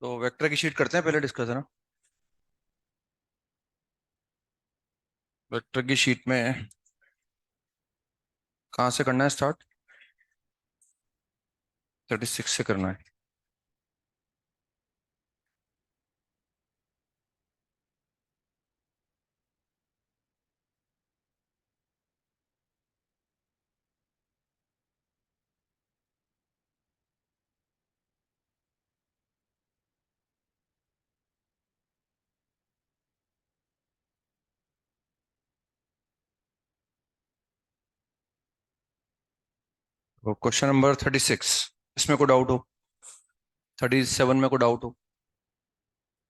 तो वेक्टर की शीट करते हैं पहले डिस्कस, है ना। वेक्टर की शीट में कहाँ से करना है स्टार्ट? 36 से करना है। तो क्वेश्चन नंबर 36, इसमें कोई डाउट हो? 37 में कोई डाउट हो?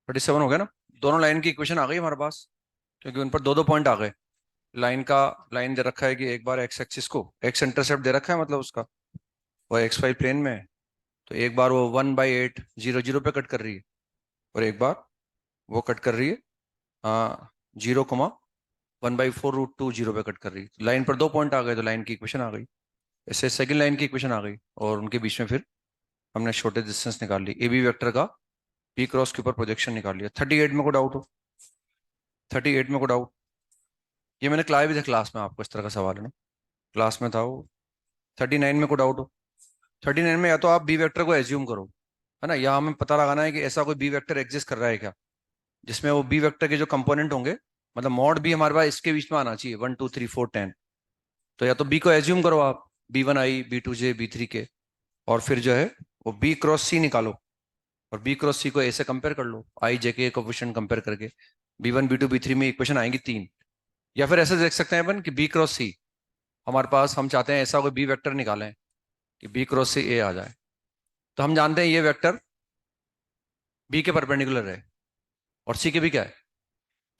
37 हो गया ना। दोनों लाइन की इक्वेशन आ गई हमारे पास, क्योंकि उन पर दो दो पॉइंट आ गए। लाइन का लाइन दे रखा है कि एक बार एक्स एक्सिस को एक्स इंटरसेप्ट दे रखा है, मतलब उसका वो एक्स वाई प्लेन में है। तो एक बार वो 1/8 0 0 पे कट कर रही है, और एक बार वो कट कर रही है 0, 1/4√2 0 पे कट कर रही है। लाइन पर दो पॉइंट आ गए तो लाइन की इक्वेशन आ गई। इससे सेकंड लाइन की इक्वेशन आ गई, और उनके बीच में फिर हमने छोटे डिस्टेंस निकाल ली। ए बी वेक्टर का पी क्रॉस के ऊपर प्रोजेक्शन निकाल लिया। 38 में को डाउट हो? 38 में को डाउट? ये मैंने क्लास भी था, क्लास में आपको इस तरह का सवाल है ना, क्लास में था वो। 39 में को डाउट हो? 39 में या तो आप बी वेक्टर को एज्यूम करो, है ना, या हमें पता लगाना है कि ऐसा कोई बी वेक्टर एग्जिस्ट कर रहा है क्या, जिसमें वो बी वेक्टर के जो कंपोनेंट होंगे, मतलब मॉड भी हमारे पास इसके बीच में आना चाहिए, 1 2 3 4 10। तो या तो बी को एज्यूम करो आप, B1I B2J B3 के, और फिर जो है वो बी क्रॉस सी निकालो, और बी क्रॉस सी को ए से कंपेयर कर लो, आई जे के कोफिशिएंट कंपेयर करके। B1 B2 B3 में इक्वेशन आएंगी तीन। या फिर ऐसे देख सकते हैं अपन कि बी क्रॉस सी, हमारे पास हम चाहते हैं ऐसा कोई बी वेक्टर निकालें कि बी क्रॉस सी ए आ जाए। तो हम जानते हैं ये वेक्टर बी के परपेंडिकुलर है, और सी के भी क्या है,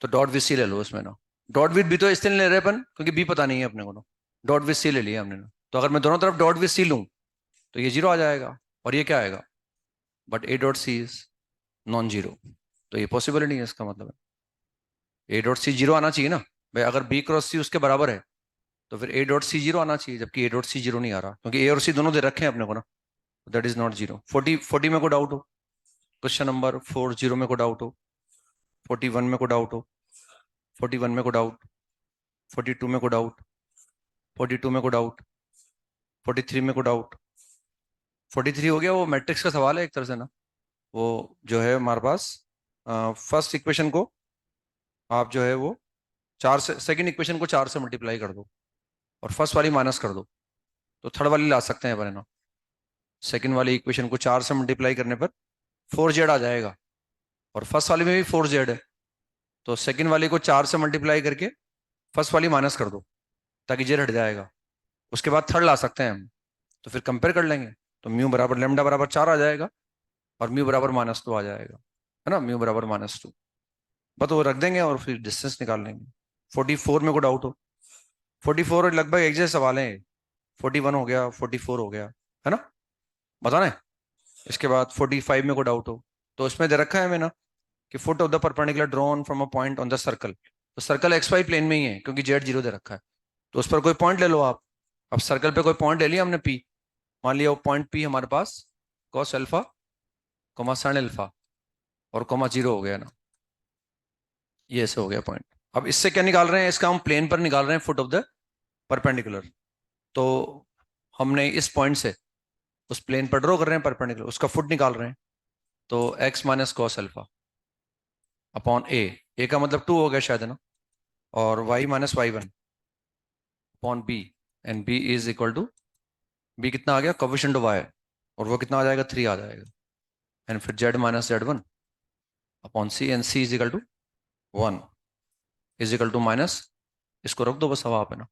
तो डॉट विद सी ले लो इसमें ना। डॉट विद बी तो इसलिए नहीं ले रहे अपन क्योंकि बी पता नहीं है अपने को ना, डॉट विद सी ले लिया हमने ना। तो अगर मैं दोनों तरफ डॉट विद सी लूं तो ये जीरो आ जाएगा, और ये क्या आएगा, but a dot c is non zero. तो ये पॉसिबल नहीं है, इसका मतलब है ए डॉट सी जीरो आना चाहिए ना। भाई अगर बी क्रॉस सी उसके बराबर है तो फिर ए डॉट सी जीरो आना चाहिए, जबकि ए डॉट सी जीरो नहीं आ रहा, क्योंकि ए और सी दोनों दे रखे हैं अपने को ना। That is not zero. 40 में को डाउट हो? क्वेश्चन नंबर 40 में को डाउट हो? 41 में को डाउट हो? 41 में को डाउट? 42 में को डाउट? 42 में को डाउट? 43 में को डाउट? 43 हो गया, वो मैट्रिक्स का सवाल है एक तरह से ना। वो जो है हमारे पास फर्स्ट इक्वेशन को आप जो है वो चार से, सेकंड इक्वेशन को चार से मल्टीप्लाई कर दो, और फर्स्ट वाली माइनस कर दो, तो थर्ड वाली ला सकते हैं अपन, है ना। सेकंड वाली इक्वेशन को चार से मल्टीप्लाई करने पर 4Z आ जाएगा, और फर्स्ट वाली में भी 4Z है। तो सेकंड वाली को चार से मल्टीप्लाई करके फर्स्ट वाली माइनस कर दो, ताकि जेड हट जाएगा। उसके बाद थर्ड ला सकते हैं हम, तो फिर कंपेयर कर लेंगे। तो म्यू बराबर लेमडा बराबर 4 आ जाएगा, और म्यू बराबर -2 आ जाएगा, है ना, म्यू बराबर -2। बस वो रख देंगे और फिर डिस्टेंस निकाल लेंगे। 44 में को डाउट हो? 44 लगभग एक जैसे सवाल है। 41 हो गया, 44 हो गया, है ना, बताना है। इसके बाद 45 में को डाउट हो? तो इसमें दे रखा है मैंने कि foot of the perpendicular drawn from a point on the circle. तो सर्कल एक्स वाई प्लेन में ही है, क्योंकि जेड जीरो दे रखा है। तो उस पर कोई पॉइंट ले लो आप। अब सर्कल पे कोई पॉइंट ले लिया हमने पी, मान लिया वो पॉइंट पी हमारे पास cos alpha comma sine alpha और कोमा जीरो हो गया ना। ये ऐसे हो गया पॉइंट। अब इससे क्या निकाल रहे हैं, इसका हम प्लेन पर निकाल रहे हैं फुट ऑफ द परपेंडिकुलर। तो हमने इस पॉइंट से उस प्लेन पर ड्रॉ कर रहे हैं परपेंडिकुलर, उसका फुट निकाल रहे हैं। तो x minus cos alpha upon a का मतलब 2 हो गया शायद, है ना, और y-y1 upon b, and b is equal to, b कितना आ गया, कोफिशिएंट ऑफ y, और वो कितना आ जाएगा, 3 आ जाएगा। एंड फिर z-z1 upon c, and c is equal to 1 is equal to minus, इसको रख दो बस हवा पे ना।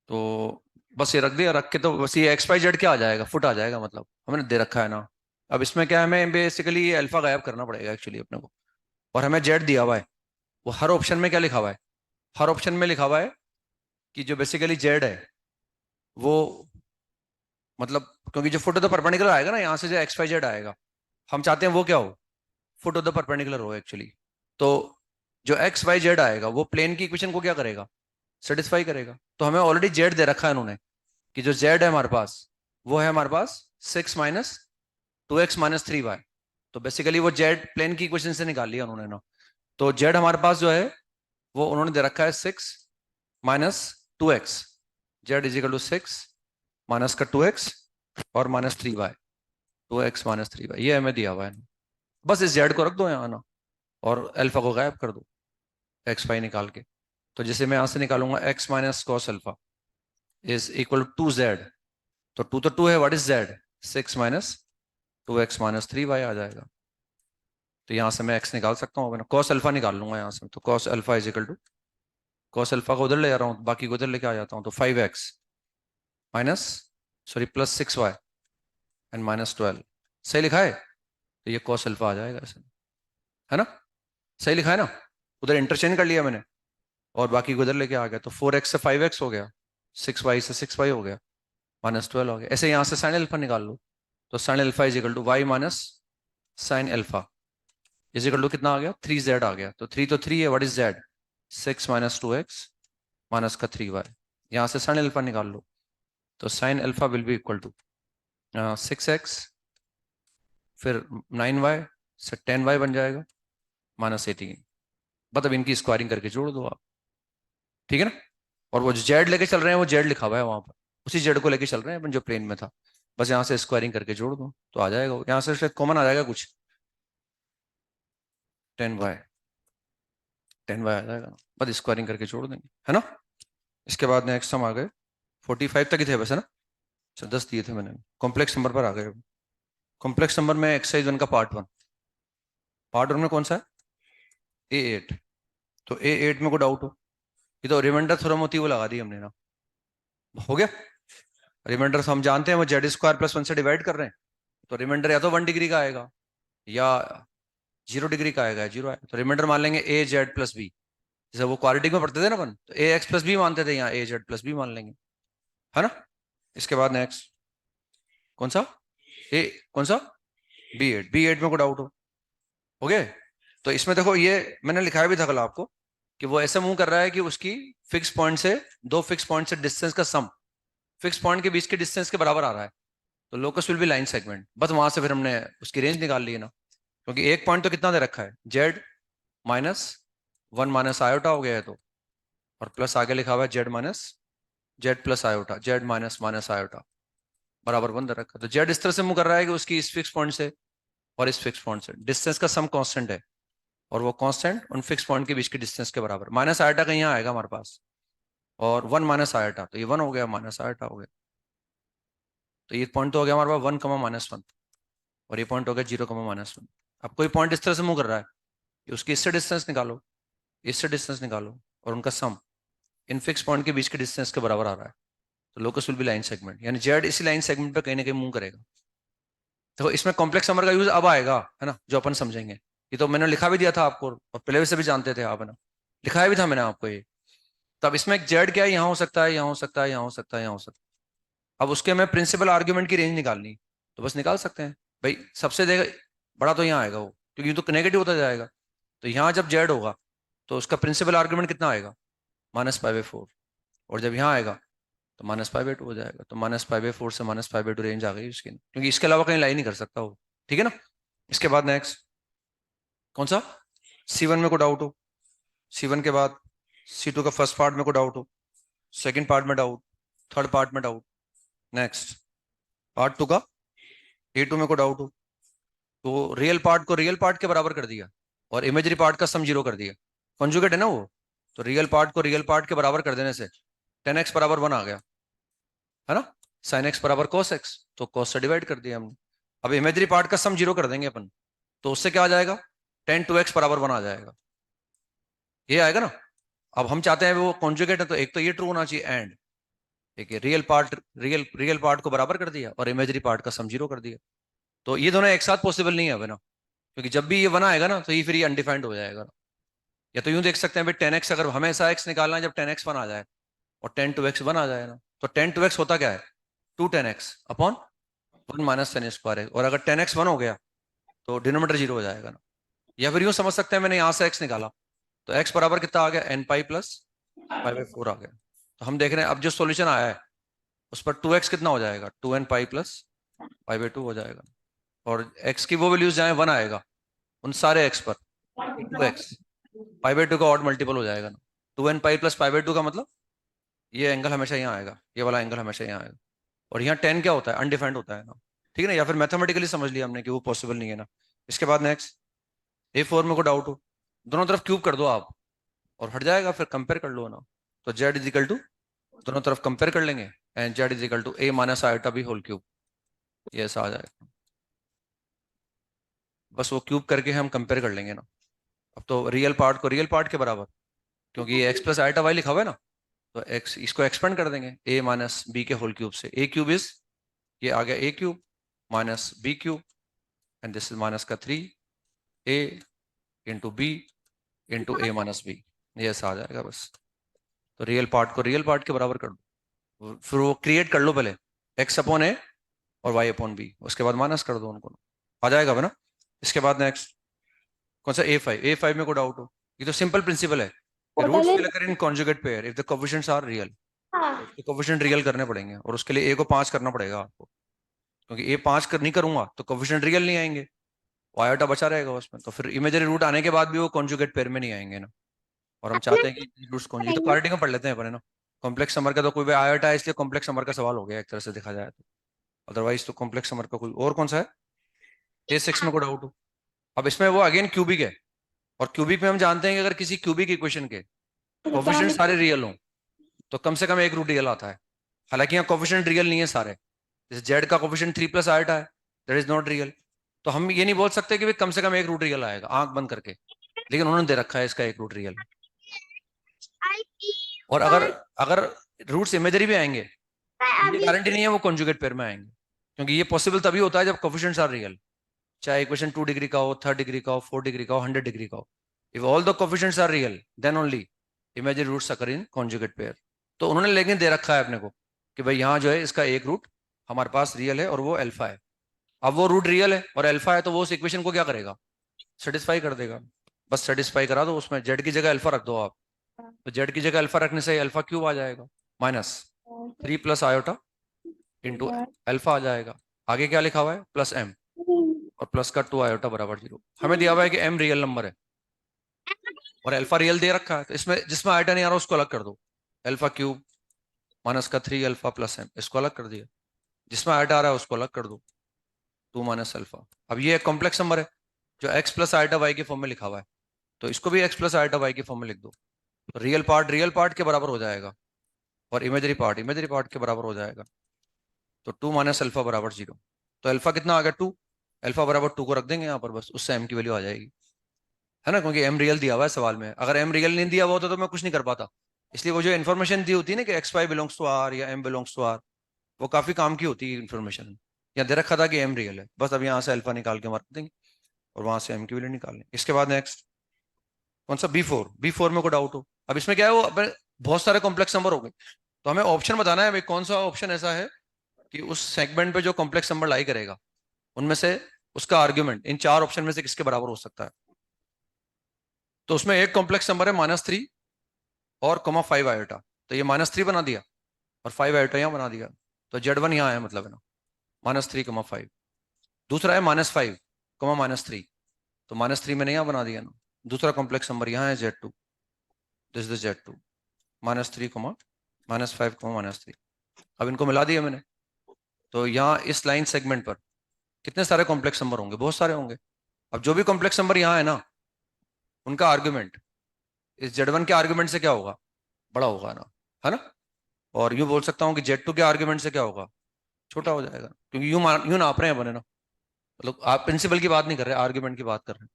तो बस ये रख दिया, रख के तो बस ये एक्स वाई जेड क्या आ जाएगा, फुट आ जाएगा, मतलब हमने दे रखा है ना। अब इसमें क्या है, हमें बेसिकली ये अल्फा गायब करना पड़ेगा एक्चुअली अपने को, और हमें जेड दिया हुआ है। वो हर ऑप्शन में क्या लिखा हुआ है, हर ऑप्शन में लिखा हुआ है कि जो बेसिकली जेड है वो, मतलब क्योंकि जो फुट ऑफ द परपेंडिकुलर आएगा ना, यहाँ से जो एक्स वाई जेड आएगा, हम चाहते हैं वो क्या हो, फुट ऑफ द परपेंडिकुलर हो एक्चुअली। तो जो एक्स वाई जेड आएगा वो प्लेन की इक्वेशन को क्या करेगा, सेटिस्फाई करेगा। तो हमें ऑलरेडी जेड दे रखा है उन्होंने, कि जो जेड है हमारे पास वो है हमारे पास 6 माइनस 2x माइनस 3y। तो बेसिकली वो जेड प्लेन की इक्वेशन से निकाल लिया उन्होंने ना। तो जेड हमारे पास जो है वो उन्होंने दे रखा है 6 - 2x। Z is equal to 6 - का 2x और -3y। 2x - 3y ये हमें दिया हुआ है। बस इस जेड को रख दो यहाँ ना, और अल्फा को गायब कर दो एक्स वाई निकाल के। तो जैसे मैं यहां से निकालूंगा x minus cos alpha is equal to z. तो टू है, what is z? 6 - 2x - 3y आ जाएगा। तो यहां से मैं x निकाल सकता हूँ, कॉस अल्फा निकाल लूंगा यहाँ से। तो cos alpha is equal to, cos alpha को उधर ले जा रहा हूँ, बाकी को उधर लेके आ जाता हूँ। तो 5x minus, sorry +6y and -12। सही लिखा है? तो ये कॉस अल्फा आ जाएगा ऐसे, है ना? सही लिखा है ना? उधर इंटरचेंज कर लिया मैंने और बाकी को उधर लेके आ गया। तो 4x से 5x हो गया, 6y से 6y हो गया, -12 हो गया। ऐसे यहां से साइन अल्फा निकाल लो। तो sine alpha is equal to y minus sine alpha is equal to कितना आ गया? 3z आ गया। तो 3 तो 3 है, what is z? 6 - 2x minus का 3y। यहाँ से साइन अल्फा निकाल लो। तो sine alpha will be equal to 6x, फिर 9y से 10y बन जाएगा, -18। बस अब इनकी स्क्वायरिंग करके जोड़ दो आप, ठीक है ना? और वो जो जेड लेके चल रहे हैं वो जेड लिखा हुआ है वहां पर, उसी जेड को लेके चल रहे हैं अपन जो प्लेन में था। बस यहाँ से स्क्वायरिंग करके जोड़ दो तो आ जाएगा। यहाँ से शायद कॉमन आ जाएगा कुछ, 10y, 10y आ जाएगा। बस स्क्वायरिंग करके जोड़ देंगे, है ना? इसके बाद नेक्स्ट हम आ गए 45 तक ही थे वैसे ना। अच्छा 10 दिए थे मैंने, कॉम्प्लेक्स नंबर पर आ गए। कॉम्प्लेक्स नंबर में एक्सरसाइज 1 का पार्ट 1। पार्ट 1 में कौन सा है? A8। तो A8 में कोई डाउट हो? ये तो रिमाइंडर थ्योरम होती है वो लगा दी हमने ना, हो गया। रिमाइंडर हम जानते हैं वो z² + 1 से डिवाइड कर रहे हैं। तो रिमाइंडर या तो 1 डिग्री का आएगा या 0 डिग्री का आएगा, 0 आएगा। तो रिमाइंडर मान लेंगे AZ + B। जैसे वो क्वाड्रेटिक में पढ़ते थे ना अपन, तो AX + B मानते थे, यहाँ AZ + B मान लेंगे, है ना? इसके बाद नेक्स्ट कौन सा? ए कौन सा? B8 में कोई डाउट हो गया? तो इसमें देखो ये मैंने लिखाया भी था कल आपको कि वो ऐसा मूव कर रहा है कि उसकी फिक्स पॉइंट से, दो फिक्स पॉइंट से डिस्टेंस का सम फिक्स पॉइंट के बीच के डिस्टेंस के बराबर आ रहा है। तो locus will be line segment. बस वहां से फिर हमने उसकी रेंज निकाल ली है ना, क्योंकि एक पॉइंट तो कितना दे रखा है? Z - 1 माइनस आयोटा हो गया है तो, और प्लस आगे लिखा हुआ है Z+ iota, Z minus minus iota बराबर 1 दे रखा है। तो जेड इस तरह से मूव कर रहा है कि उसकी इस फिक्स पॉइंट से और इस फिक्स पॉइंट से डिस्टेंस का सम कांस्टेंट है, और वो कांस्टेंट उन फिक्स पॉइंट के बीच के डिस्टेंस के बराबर। माइनस आयोटा का यहाँ आएगा हमारे पास, और 1 माइनस आयोटा, तो ये 1 हो गया, माइनस आयोटा हो गया। तो ये पॉइंट तो हो गया हमारे पास 1, -1, और ये पॉइंट हो गया 0, -1। अब कोई पॉइंट इस तरह से मूव कर रहा है कि उसकी इससे डिस्टेंस निकालो, इससे डिस्टेंस निकालो, और उनका सम इन फिक्स पॉइंट के बीच के डिस्टेंस के बराबर आ रहा है। तो locus will be line segment, यानी जेड इसी लाइन सेगमेंट पे कहीं ना कहीं मूव करेगा। तो इसमें कॉम्प्लेक्स नंबर का यूज अब आएगा, है ना, जो अपन समझेंगे। ये तो मैंने लिखा भी दिया था आपको, और पहले से भी जानते थे आप, है ना, लिखाया भी था मैंने आपको ये। तब इसमें एक जेड क्या है, यहाँ हो सकता है, यहाँ हो सकता है, यहाँ हो सकता है, यहाँ हो सकता है। अब उसके हमें प्रिंसिपल आर्ग्यूमेंट की रेंज निकालनी, तो बस निकाल सकते हैं भाई। सबसे देगा बड़ा तो यहाँ आएगा वो, क्योंकि ये तो नेगेटिव होता जाएगा। तो यहाँ जब जेड होगा तो उसका प्रिंसिपल आर्ग्यूमेंट कितना आएगा? -π/4। और जब यहाँ आएगा तो -π/2 हो जाएगा। तो -π/4 से -π/2 रेंज आ गई उसकी, क्योंकि इसके अलावा कहीं लाई नहीं कर सकता वो, ठीक है ना? इसके बाद नेक्स्ट कौन सा? C1 में को डाउट हो? C1 के बाद C2 का फर्स्ट पार्ट में को डाउट हो? सेकंड पार्ट में डाउट? थर्ड पार्ट में डाउट? नेक्स्ट पार्ट 2 का A2 में को डाउट हो? तो रियल पार्ट को रियल पार्ट के बराबर कर दिया और इमेजरी पार्ट का सम 0 कर दिया। कॉन्जुगेट है ना वो, तो रियल पार्ट को रियल पार्ट के बराबर कर देने से 10x = 1 आ गया, है ना? sin x = cos x, तो cos से डिवाइड कर दिया हमने। अब इमेजरी पार्ट का सम 0 कर देंगे अपन, तो उससे क्या आ जाएगा? 10 2x = 1 आ जाएगा, ये आएगा ना? अब हम चाहते हैं वो कॉन्जुगेट है, तो एक तो ये ट्रू होना चाहिए, एंड एक रियल पार्ट को बराबर कर दिया और इमेजरी पार्ट का सम 0 कर दिया। तो ये दोनों एक साथ पॉसिबल नहीं है अब, है ना, क्योंकि जब भी ये 1 आएगा ना तो ये फिर ये अनडिफाइंड हो जाएगा। या तो यूं देख सकते हैं भाई 10x, अगर हमेशा x निकालना है जब 10x 1 आ जाए और 10 2x 1 आ जाए ना, तो 10 2x होता क्या है? 2 10x/1 - sin² और अगर 10x 1 हो गया तो डिनोमीटर 0 हो जाएगा ना। या फिर यूं समझ सकते हैं मैंने यहां से x निकाला, तो x बराबर कितना आ गया? n π + π/4 आ गया। तो हम देख रहे हैं अब जो सॉल्यूशन आया है उस पर 2x कितना हो जाएगा, 2n pi plus pi by 2 हो जाएगा। और x की वो वैल्यूज जाए 1 आएगा उन सारे x पर, 2x पाई बाई 2 का ऑड मल्टीपल हो जाएगा ना। 2n pi plus pi by 2 का मतलब ये एंगल हमेशा यहाँ आएगा, ये वाला एंगल हमेशा यहाँ आएगा। और यहाँ 10 क्या होता है, अनडिफाइंड होता है ना, ठीक है ना, या फिर मैथमेटिकली समझ लिया हमने कि वो पॉसिबल नहीं है ना। इसके बाद नेक्स्ट A4 में को डाउट हो, दोनों तरफ क्यूब कर दो आप और हट जाएगा, फिर कंपेयर कर लो ना। तो z इज इक्वल टू, दोनों तरफ कंपेयर कर लेंगे, and z is equal to a minus iota b whole cube, ये ऐसा आ जाएगा। बस वो क्यूब करके हम कंपेयर कर लेंगे ना। अब तो रियल पार्ट को रियल पार्ट के बराबर, क्योंकि ये x प्लस आयोटा वाई लिखा हुआ है ना, तो x इसको एक्सपेंड कर देंगे a माइनस बी के होल क्यूब से। a क्यूब इज, ये आ गया a cube minus b cube, and this is minus का 3a into b into a minus b, ये ऐसा आ जाएगा बस। तो रियल पार्ट को रियल पार्ट के बराबर कर दो, फिर वो क्रिएट कर लो पहले, x अपॉन a और y अपॉन बी, उसके बाद माइनस कर दो उनको, आ जाएगा ना। इसके बाद नेक्स्ट कौन सा, A5 में को डाउट हो, ये तो सिंपल प्रिंसिपल है कि roots will occur in conjugate pair if the coefficients are real. तो कोएफिशिएंट रियल करने पड़ेंगे और उसके लिए a को 5 करना पड़ेगा आपको, क्योंकि a 5 नहीं करूंगा तो कोएफिशिएंट रियल नहीं आएंगे, आयोटा बचा रहेगा उसमें, तो फिर इमेजिनरी रूट आने के बाद भी वो कॉन्जुगेट पेयर में नहीं आएंगे ना। और हम चाहते हैं कि रूट्स कॉन्जुगेट, तो क्वाड्रेटिक में पढ़ लेते हैं अपन है ना। कॉम्प्लेक्स नंबर का तो कोई भी आयोटा है, इसलिए कॉम्प्लेक्स नंबर का सवाल हो गया एक तरह से देखा जाए तो, अदरवाइज तो कॉम्प्लेक्स नंबर का कोई और कौन सा है, A6 में को डाउट हो। अब इसमें वो अगेन क्यूबिक है, और क्यूबिक में हम जानते हैं कि अगर किसी क्यूबिक इक्वेशन के कोफिशिएंट सारे रियल हों तो कम से कम एक रूट रियल आता है। हालांकि यहाँ कोफिशिएंट रियल नहीं है सारे, जैसे जेड का कोफिशिएंट 3 प्लस आयोटा है, दैट इज नॉट रियल। तो हम ये नहीं बोल सकते कि भाई कम से कम एक रूट रियल आएगा आंख बंद करके, लेकिन उन्होंने दे रखा है इसका एक रूट रियल। और अगर अगर रूट्स इमेजरी भी आएंगे, ये गारंटी नहीं है वो कॉन्जुगेट पेयर में आएंगे, क्योंकि ये पॉसिबल तभी होता है जब कोफिशिएंट्स आर रियल, चाहे इक्वेशन 2 डिग्री का हो, 3 डिग्री का हो, 4 डिग्री का हो, 100 डिग्री का हो। If all the coefficients are real then only imaginary roots occur in conjugate pair. तो उन्होंने लेकिन दे रखा है अपने को कि भाई यहाँ जो है इसका एक रूट हमारे पास रियल है और वो अल्फा है। अब वो रूट रियल है और अल्फा है तो वो उस इक्वेशन को क्या करेगा, सेटिस्फाई कर देगा। बस सेटिस्फाई करा दो, उसमें जेड की जगह अल्फा रख दो आप, तो जेड की जगह अल्फा रखने से अल्फा क्यूब आ जाएगा minus 3 plus iota into alpha आ जाएगा। आगे क्या लिखा हुआ है, प्लस m, और प्लस का 2 आयोटा बराबर 0। हमें दिया हुआ है कि m रियल नंबर है और अल्फा रियल दे रखा है, तो इसमें जिसमें आयोटा नहीं आ रहा उसको अलग कर दो, अल्फा क्यूब माइनस का 3 अल्फा प्लस m, इसको अलग कर दिया। जिसमें आयोटा आ रहा है उसको अलग कर दो, 2 माइनस अल्फा। अब ये एक कॉम्प्लेक्स नंबर है जो x प्लस आयोटा वाई के फॉर्म में लिखा हुआ है, तो इसको भी x प्लस आयोटा वाई के फॉर्म में लिख दो। तो रियल पार्ट के बराबर हो जाएगा और इमेजरी पार्ट के बराबर हो जाएगा। तो 2 माइनस अल्फा बराबर 0। तो अल्फा कितना आ गया 2, अल्फा बराबर 2 को रख देंगे यहाँ पर, बस उससे m की वैल्यू आ जाएगी, है ना, क्योंकि m रियल दिया हुआ है सवाल में। अगर m रियल नहीं दिया हुआ होता तो मैं कुछ नहीं कर पाता। इसलिए वो जो इन्फॉर्मेशन दी होती है ना कि x y belongs to r या m बिलोंग्स टू r, वो काफी काम की होती है इन्फॉर्मेशन। यहाँ दे रखा था कि m रियल है, बस अब यहाँ से अल्फा निकाल के मार देंगे और वहां से m की वैल्यू निकाल लेंगे। इसके बाद नेक्स्ट कौन सा, B4 में को डाउट हो। अब इसमें क्या है, वो बहुत सारे कॉम्प्लेक्स नंबर हो गए, तो हमें ऑप्शन बताना है भाई कौन सा ऑप्शन ऐसा है कि उस सेगमेंट पे जो कॉम्प्लेक्स नंबर लाई करेगा उनमें से उसका आर्ग्यूमेंट इन 4 ऑप्शन में से किसके बराबर हो सकता है। तो उसमें एक कॉम्प्लेक्स नंबर है -3 और -5 आयोटा, तो ये -3 बना दिया और 5 आयोटा यहाँ बना दिया, तो Z1 यहाँ है मतलब है ना, -3 5। दूसरा है -5 -3, तो -3 मैंने यहाँ बना दिया ना। दूसरा कॉम्प्लेक्स नंबर यहाँ है Z2, दिस इज Z2 -3 -5 -3। अब इनको मिला दिया मैंने, तो यहाँ इस लाइन सेगमेंट पर कितने सारे कॉम्प्लेक्स नंबर होंगे, बहुत सारे होंगे। अब जो भी कॉम्प्लेक्स नंबर यहाँ है ना, उनका आर्ग्यूमेंट इस Z1 के आर्ग्यूमेंट से क्या होगा, बड़ा होगा ना, है ना। और यूं बोल सकता हूँ कि Z2 के आर्ग्यूमेंट से क्या होगा, छोटा हो जाएगा, क्योंकि यूं नाप रहे हैं बने ना, मतलब आप प्रिंसिपल की बात नहीं कर रहे, आर्ग्यूमेंट की बात कर रहे हैं।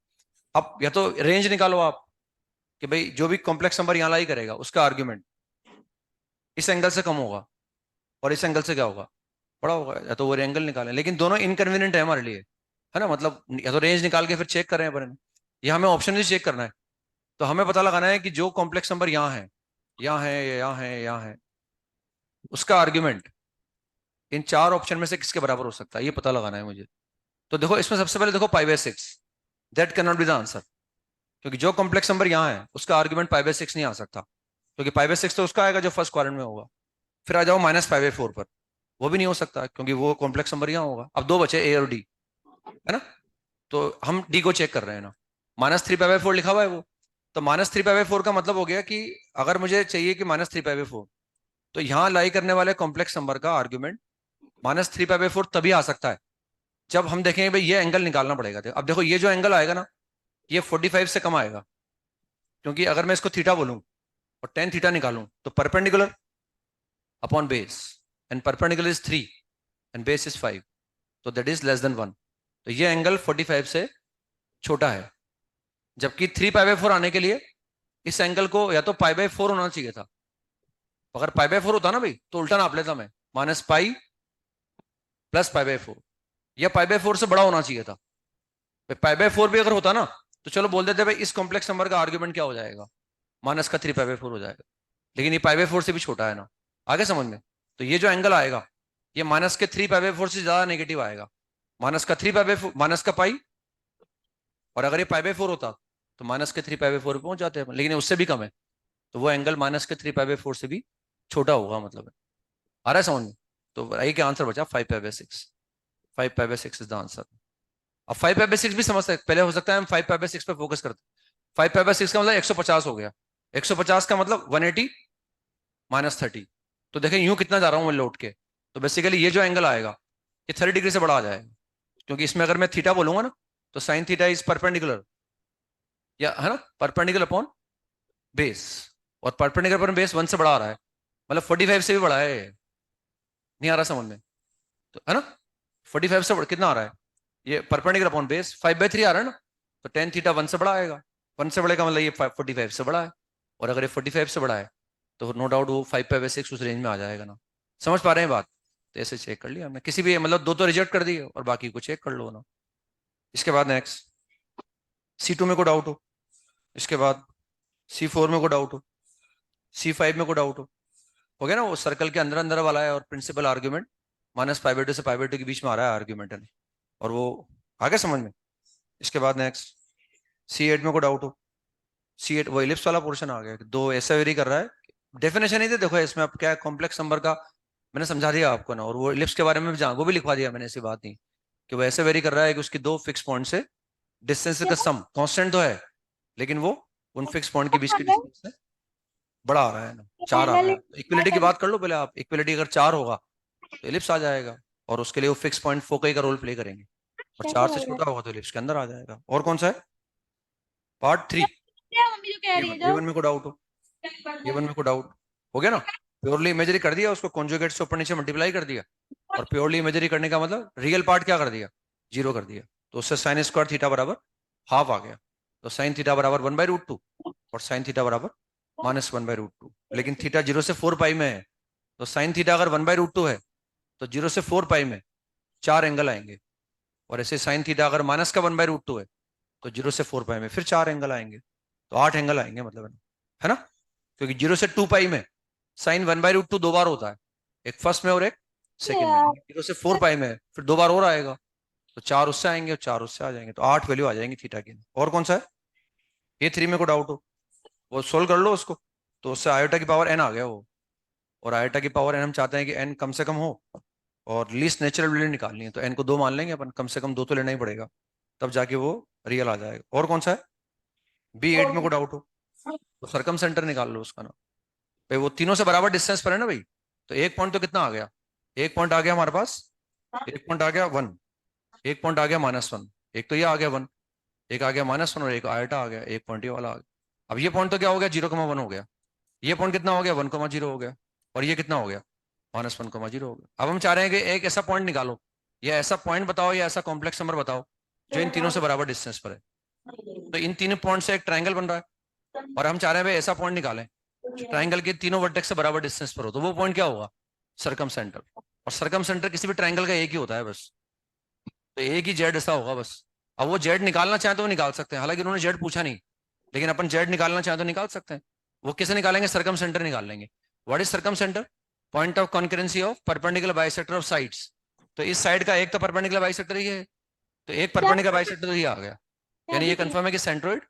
अब या तो रेंज निकालो आप कि भाई जो भी कॉम्प्लेक्स नंबर यहाँ लाई करेगा उसका आर्ग्यूमेंट इस एंगल से कम होगा और इस एंगल से क्या होगा, बड़ा होगा, या तो वो एंगल निकालें। लेकिन दोनों इनकन्वीनियंट है हमारे लिए, है ना, मतलब या तो रेंज निकाल के फिर चेक कर रहे हैं अपन, ये हमें ऑप्शन भी चेक करना है। तो हमें पता लगाना है कि जो कॉम्प्लेक्स नंबर यहाँ है, यहाँ है, यहाँ है, यहाँ है, उसका आर्ग्यूमेंट इन 4 ऑप्शन में से किसके बराबर हो सकता है, ये पता लगाना है मुझे। तो देखो इसमें सबसे पहले देखो π/6, that can not be the answer, क्योंकि जो कॉम्प्लेक्स नंबर यहाँ है उसका आर्ग्यूमेंट π/6 नहीं आ सकता, क्योंकि π/6 तो उसका आएगा जो फर्स्ट क्वाड्रेंट में होगा। फिर आ जाओ -π/4 पर, वो भी नहीं हो सकता क्योंकि वो कॉम्प्लेक्स नंबर यहाँ होगा। अब दो बचे, ए और डी, है ना। तो हम डी को चेक कर रहे हैं ना, -3π/4 लिखा हुआ है वो। तो -3π/4 का मतलब हो गया कि अगर मुझे चाहिए कि -3π/4, तो यहाँ लाई करने वाले कॉम्प्लेक्स नंबर का आर्ग्यूमेंट -3π/4 तभी आ सकता है जब हम देखेंगे भाई ये एंगल निकालना पड़ेगा। अब देखो ये जो एंगल आएगा ना, ये 45 से कम आएगा, क्योंकि अगर मैं इसको थीटा बोलूं और tan थीटा निकालूं तो perpendicular upon base, and perpendicular is 3 and base is 5, तो दैट इज लेस देन 1। तो ये एंगल 45 से छोटा है, जबकि 3π/4 आने के लिए इस एंगल को या तो π/4 होना चाहिए था। अगर π/4 होता ना भाई तो उल्टा नाप लेता मैं, -π + π/4, या π/4 से बड़ा होना चाहिए था। π/4 भी अगर होता ना तो चलो बोल देते भाई इस कॉम्प्लेक्स नंबर का आर्ग्यूमेंट क्या हो जाएगा, -3π/4 हो जाएगा। लेकिन ये π/4 से भी छोटा है ना, आगे समझ में। तो ये जो एंगल आएगा ये -3π/4 से ज्यादा नेगेटिव आएगा, -3π/4 -π, और अगर ये π/4 होता तो -3π/4 पे पहुंच जाते हैं, लेकिन उससे भी कम है। तो वो एंगल -3π/4 से भी छोटा होगा, मतलब आ रहा है समझ में। तो आई क्या आंसर बचा, 5π/6। 5π/6 इज द आंसर। अब 5π/6 भी समझ सकते, पहले हो सकता है हम 5π/6 पे फोकस करते। 5π/6 का मतलब 150 हो गया, 150 का मतलब 180 -30। तो देखें यूं कितना जा रहा हूं मैं लौट के, तो बेसिकली ये जो एंगल आएगा ये 30 डिग्री से बड़ा आ जाएगा, क्योंकि इसमें अगर मैं थीटा बोलूंगा ना तो साइन थीटा इज परपेंडिकुलर, या है ना, परपेंडिकुलर अपॉन बेस, और परपेंडिकुलर अपॉन बेस 1 से बड़ा आ रहा है, मतलब 45 से भी बड़ा है। नहीं आ रहा समझ में, तो है ना, 45 से कितना आ रहा है, ये परपेंडिकुलर अपॉन बेस 5/3 आ रहा है ना, तो tan थीटा 1 से बड़ा आएगा। 1 से बड़े का मतलब ये 45 से बड़ा है, और अगर ये 45 से बड़ा है तो नो डाउट वो 5π/6 उस रेंज में आ जाएगा ना। समझ पा रहे हैं बात। तो ऐसे चेक कर लिया हमने, किसी भी मतलब दो तो रिजेक्ट कर दिए और बाकी को चेक कर लो ना। इसके बाद नेक्स्ट C2 में को डाउट हो, इसके बाद C4 में को डाउट हो, C5 में को डाउट हो गया ना। वो सर्कल के अंदर अंदर वाला है और प्रिंसिपल आर्ग्यूमेंट -π/2 से π/2 के बीच में आ रहा है आर्ग्यूमेंट है, और वो आगे समझ में। इसके बाद नेक्स्ट C8 में को डाउट हो, C8 वो इलिप्स वाला पोर्शन आ गया, दो ऐसा वेरी कर रहा है। डेफिनेशन ही दे देखो इसमें, अब क्या कॉम्प्लेक्स नंबर का मैंने समझा दिया आपको ना, और वो इलिप्स के बारे में भी वो भी लिखवा दिया मैंने, ऐसी बात नहीं कि वो ऐसे वेरी कर रहा है कि उसकी दो फिक्स पॉइंट से डिस्टेंस का सम कांस्टेंट तो है, लेकिन वो उन फिक्स पॉइंट के बीच की डिस्टेंस से बड़ा आ रहा है ना, 4 आ रहा है। इक्विलिटी की बात कर लो पहले आप, इक्विलिटी अगर 4 होगा तो इलिप्स आ जाएगा, और उसके लिए वो फिक्स पॉइंट फोकई का रोल प्ले करेंगे, और 4 से छोटा होगा तो इलिप्स के अंदर आ जाएगा। और कौन सा है, पार्ट 3, मम्मी जो कह रही है जो A1 में को डाउट हो, A1 में को डाउट हो गया ना। प्योरली इमेजरी कर दिया, उसको कॉन्जुगेट से ऊपर नीचे मल्टीप्लाई कर दिया, और प्योरली इमेजरी करने का मतलब रियल पार्ट क्या कर दिया, 0 कर दिया, तो उससे साइन स्क्वायर थीटा बराबर हाफ आ गया। तो साइन थीटा बराबर 1/√2 और साइन थीटा बराबर -1/√2। लेकिन थीटा 0 से 4π में है, तो साइन थीटा अगर 1/√2 है तो 0 से 4π में 4 एंगल आएंगे, और ऐसे साइन थीटा अगर -1/√2 है तो 0 से 4π में फिर 4 एंगल आएंगे, तो 8 एंगल आएंगे मतलब, है ना। क्योंकि 0 से 2π में साइन 1/√2 दो बार होता है, एक फर्स्ट में और एक सेकंड में। 0 से 4π में फिर दो बार और आएगा, तो 4 उससे आएंगे और 4 उससे आ जाएंगे, तो 8 वैल्यू आ जाएंगी थीटा की। और कौन सा है, A3 में को डाउट हो, वो सोल्व कर लो उसको, तो उससे आयोटा की पावर n आ गया वो, और आयोटा की पावर n हम चाहते हैं कि n कम से कम हो, और लीस्ट नेचुरल वैल्यू निकालनी है, तो n को 2 मान लेंगे अपन, कम से कम 2 तो लेना ही पड़ेगा, तब जाके वो रियल आ जाएगा। और कौन सा है, B8 में को डाउट हो, तो सरकम सेंटर निकाल लो उसका ना भाई, वो तीनों से बराबर डिस्टेंस पर है ना भाई, तो एक पॉइंट तो कितना आ गया, एक पॉइंट आ गया हमारे पास, एक पॉइंट आ गया 1, एक पॉइंट आ गया -1, एक तो ये आ गया 1, एक आ गया -1, और एक आयटा आ गया, एक पॉइंट ये वाला आ गया। अब ये पॉइंट तो क्या हो गया, 0,1 हो गया, ये पॉइंट कितना हो गया 1,0 हो गया, और ये कितना हो गया -1,0 हो गया। अब हम चाह रहे हैं कि एक ऐसा पॉइंट निकालो, या ऐसा पॉइंट बताओ, या ऐसा कॉम्प्लेक्स नंबर बताओ जो इन तीनों से बराबर डिस्टेंस पर है। तो इन तीनों पॉइंट से एक ट्राइंगल बन रहा है, और हम चाह रहे हैं भाई ऐसा पॉइंट निकालें ट्राइंगल के तीनों वर्टेक्स से बराबर डिस्टेंस पर हो, तो वो पॉइंट क्या होगा, सरकम सेंटर। और सरकम सेंटर किसी भी ट्राइंगल का एक ही होता है बस, तो एक ही जेड ऐसा होगा बस। अब वो जेड निकालना चाहे तो वो निकाल सकते हैं, हालांकि उन्होंने जेड पूछा नहीं, लेकिन अपन जेड निकालना चाहे तो निकाल सकते हैं। वो कैसे निकालेंगे, सरकम सेंटर निकाल लेंगे। What is circumcentre, point of concurrency of perpendicular bisector of sides. तो इस साइड का एक तो परपेंडिकुलर बाइसेक्टर ही है, तो एक परपेंडिकुलर बाइसेक्टर तो ही आ गया, यानी ये कंफर्म है कि सेंट्रोइड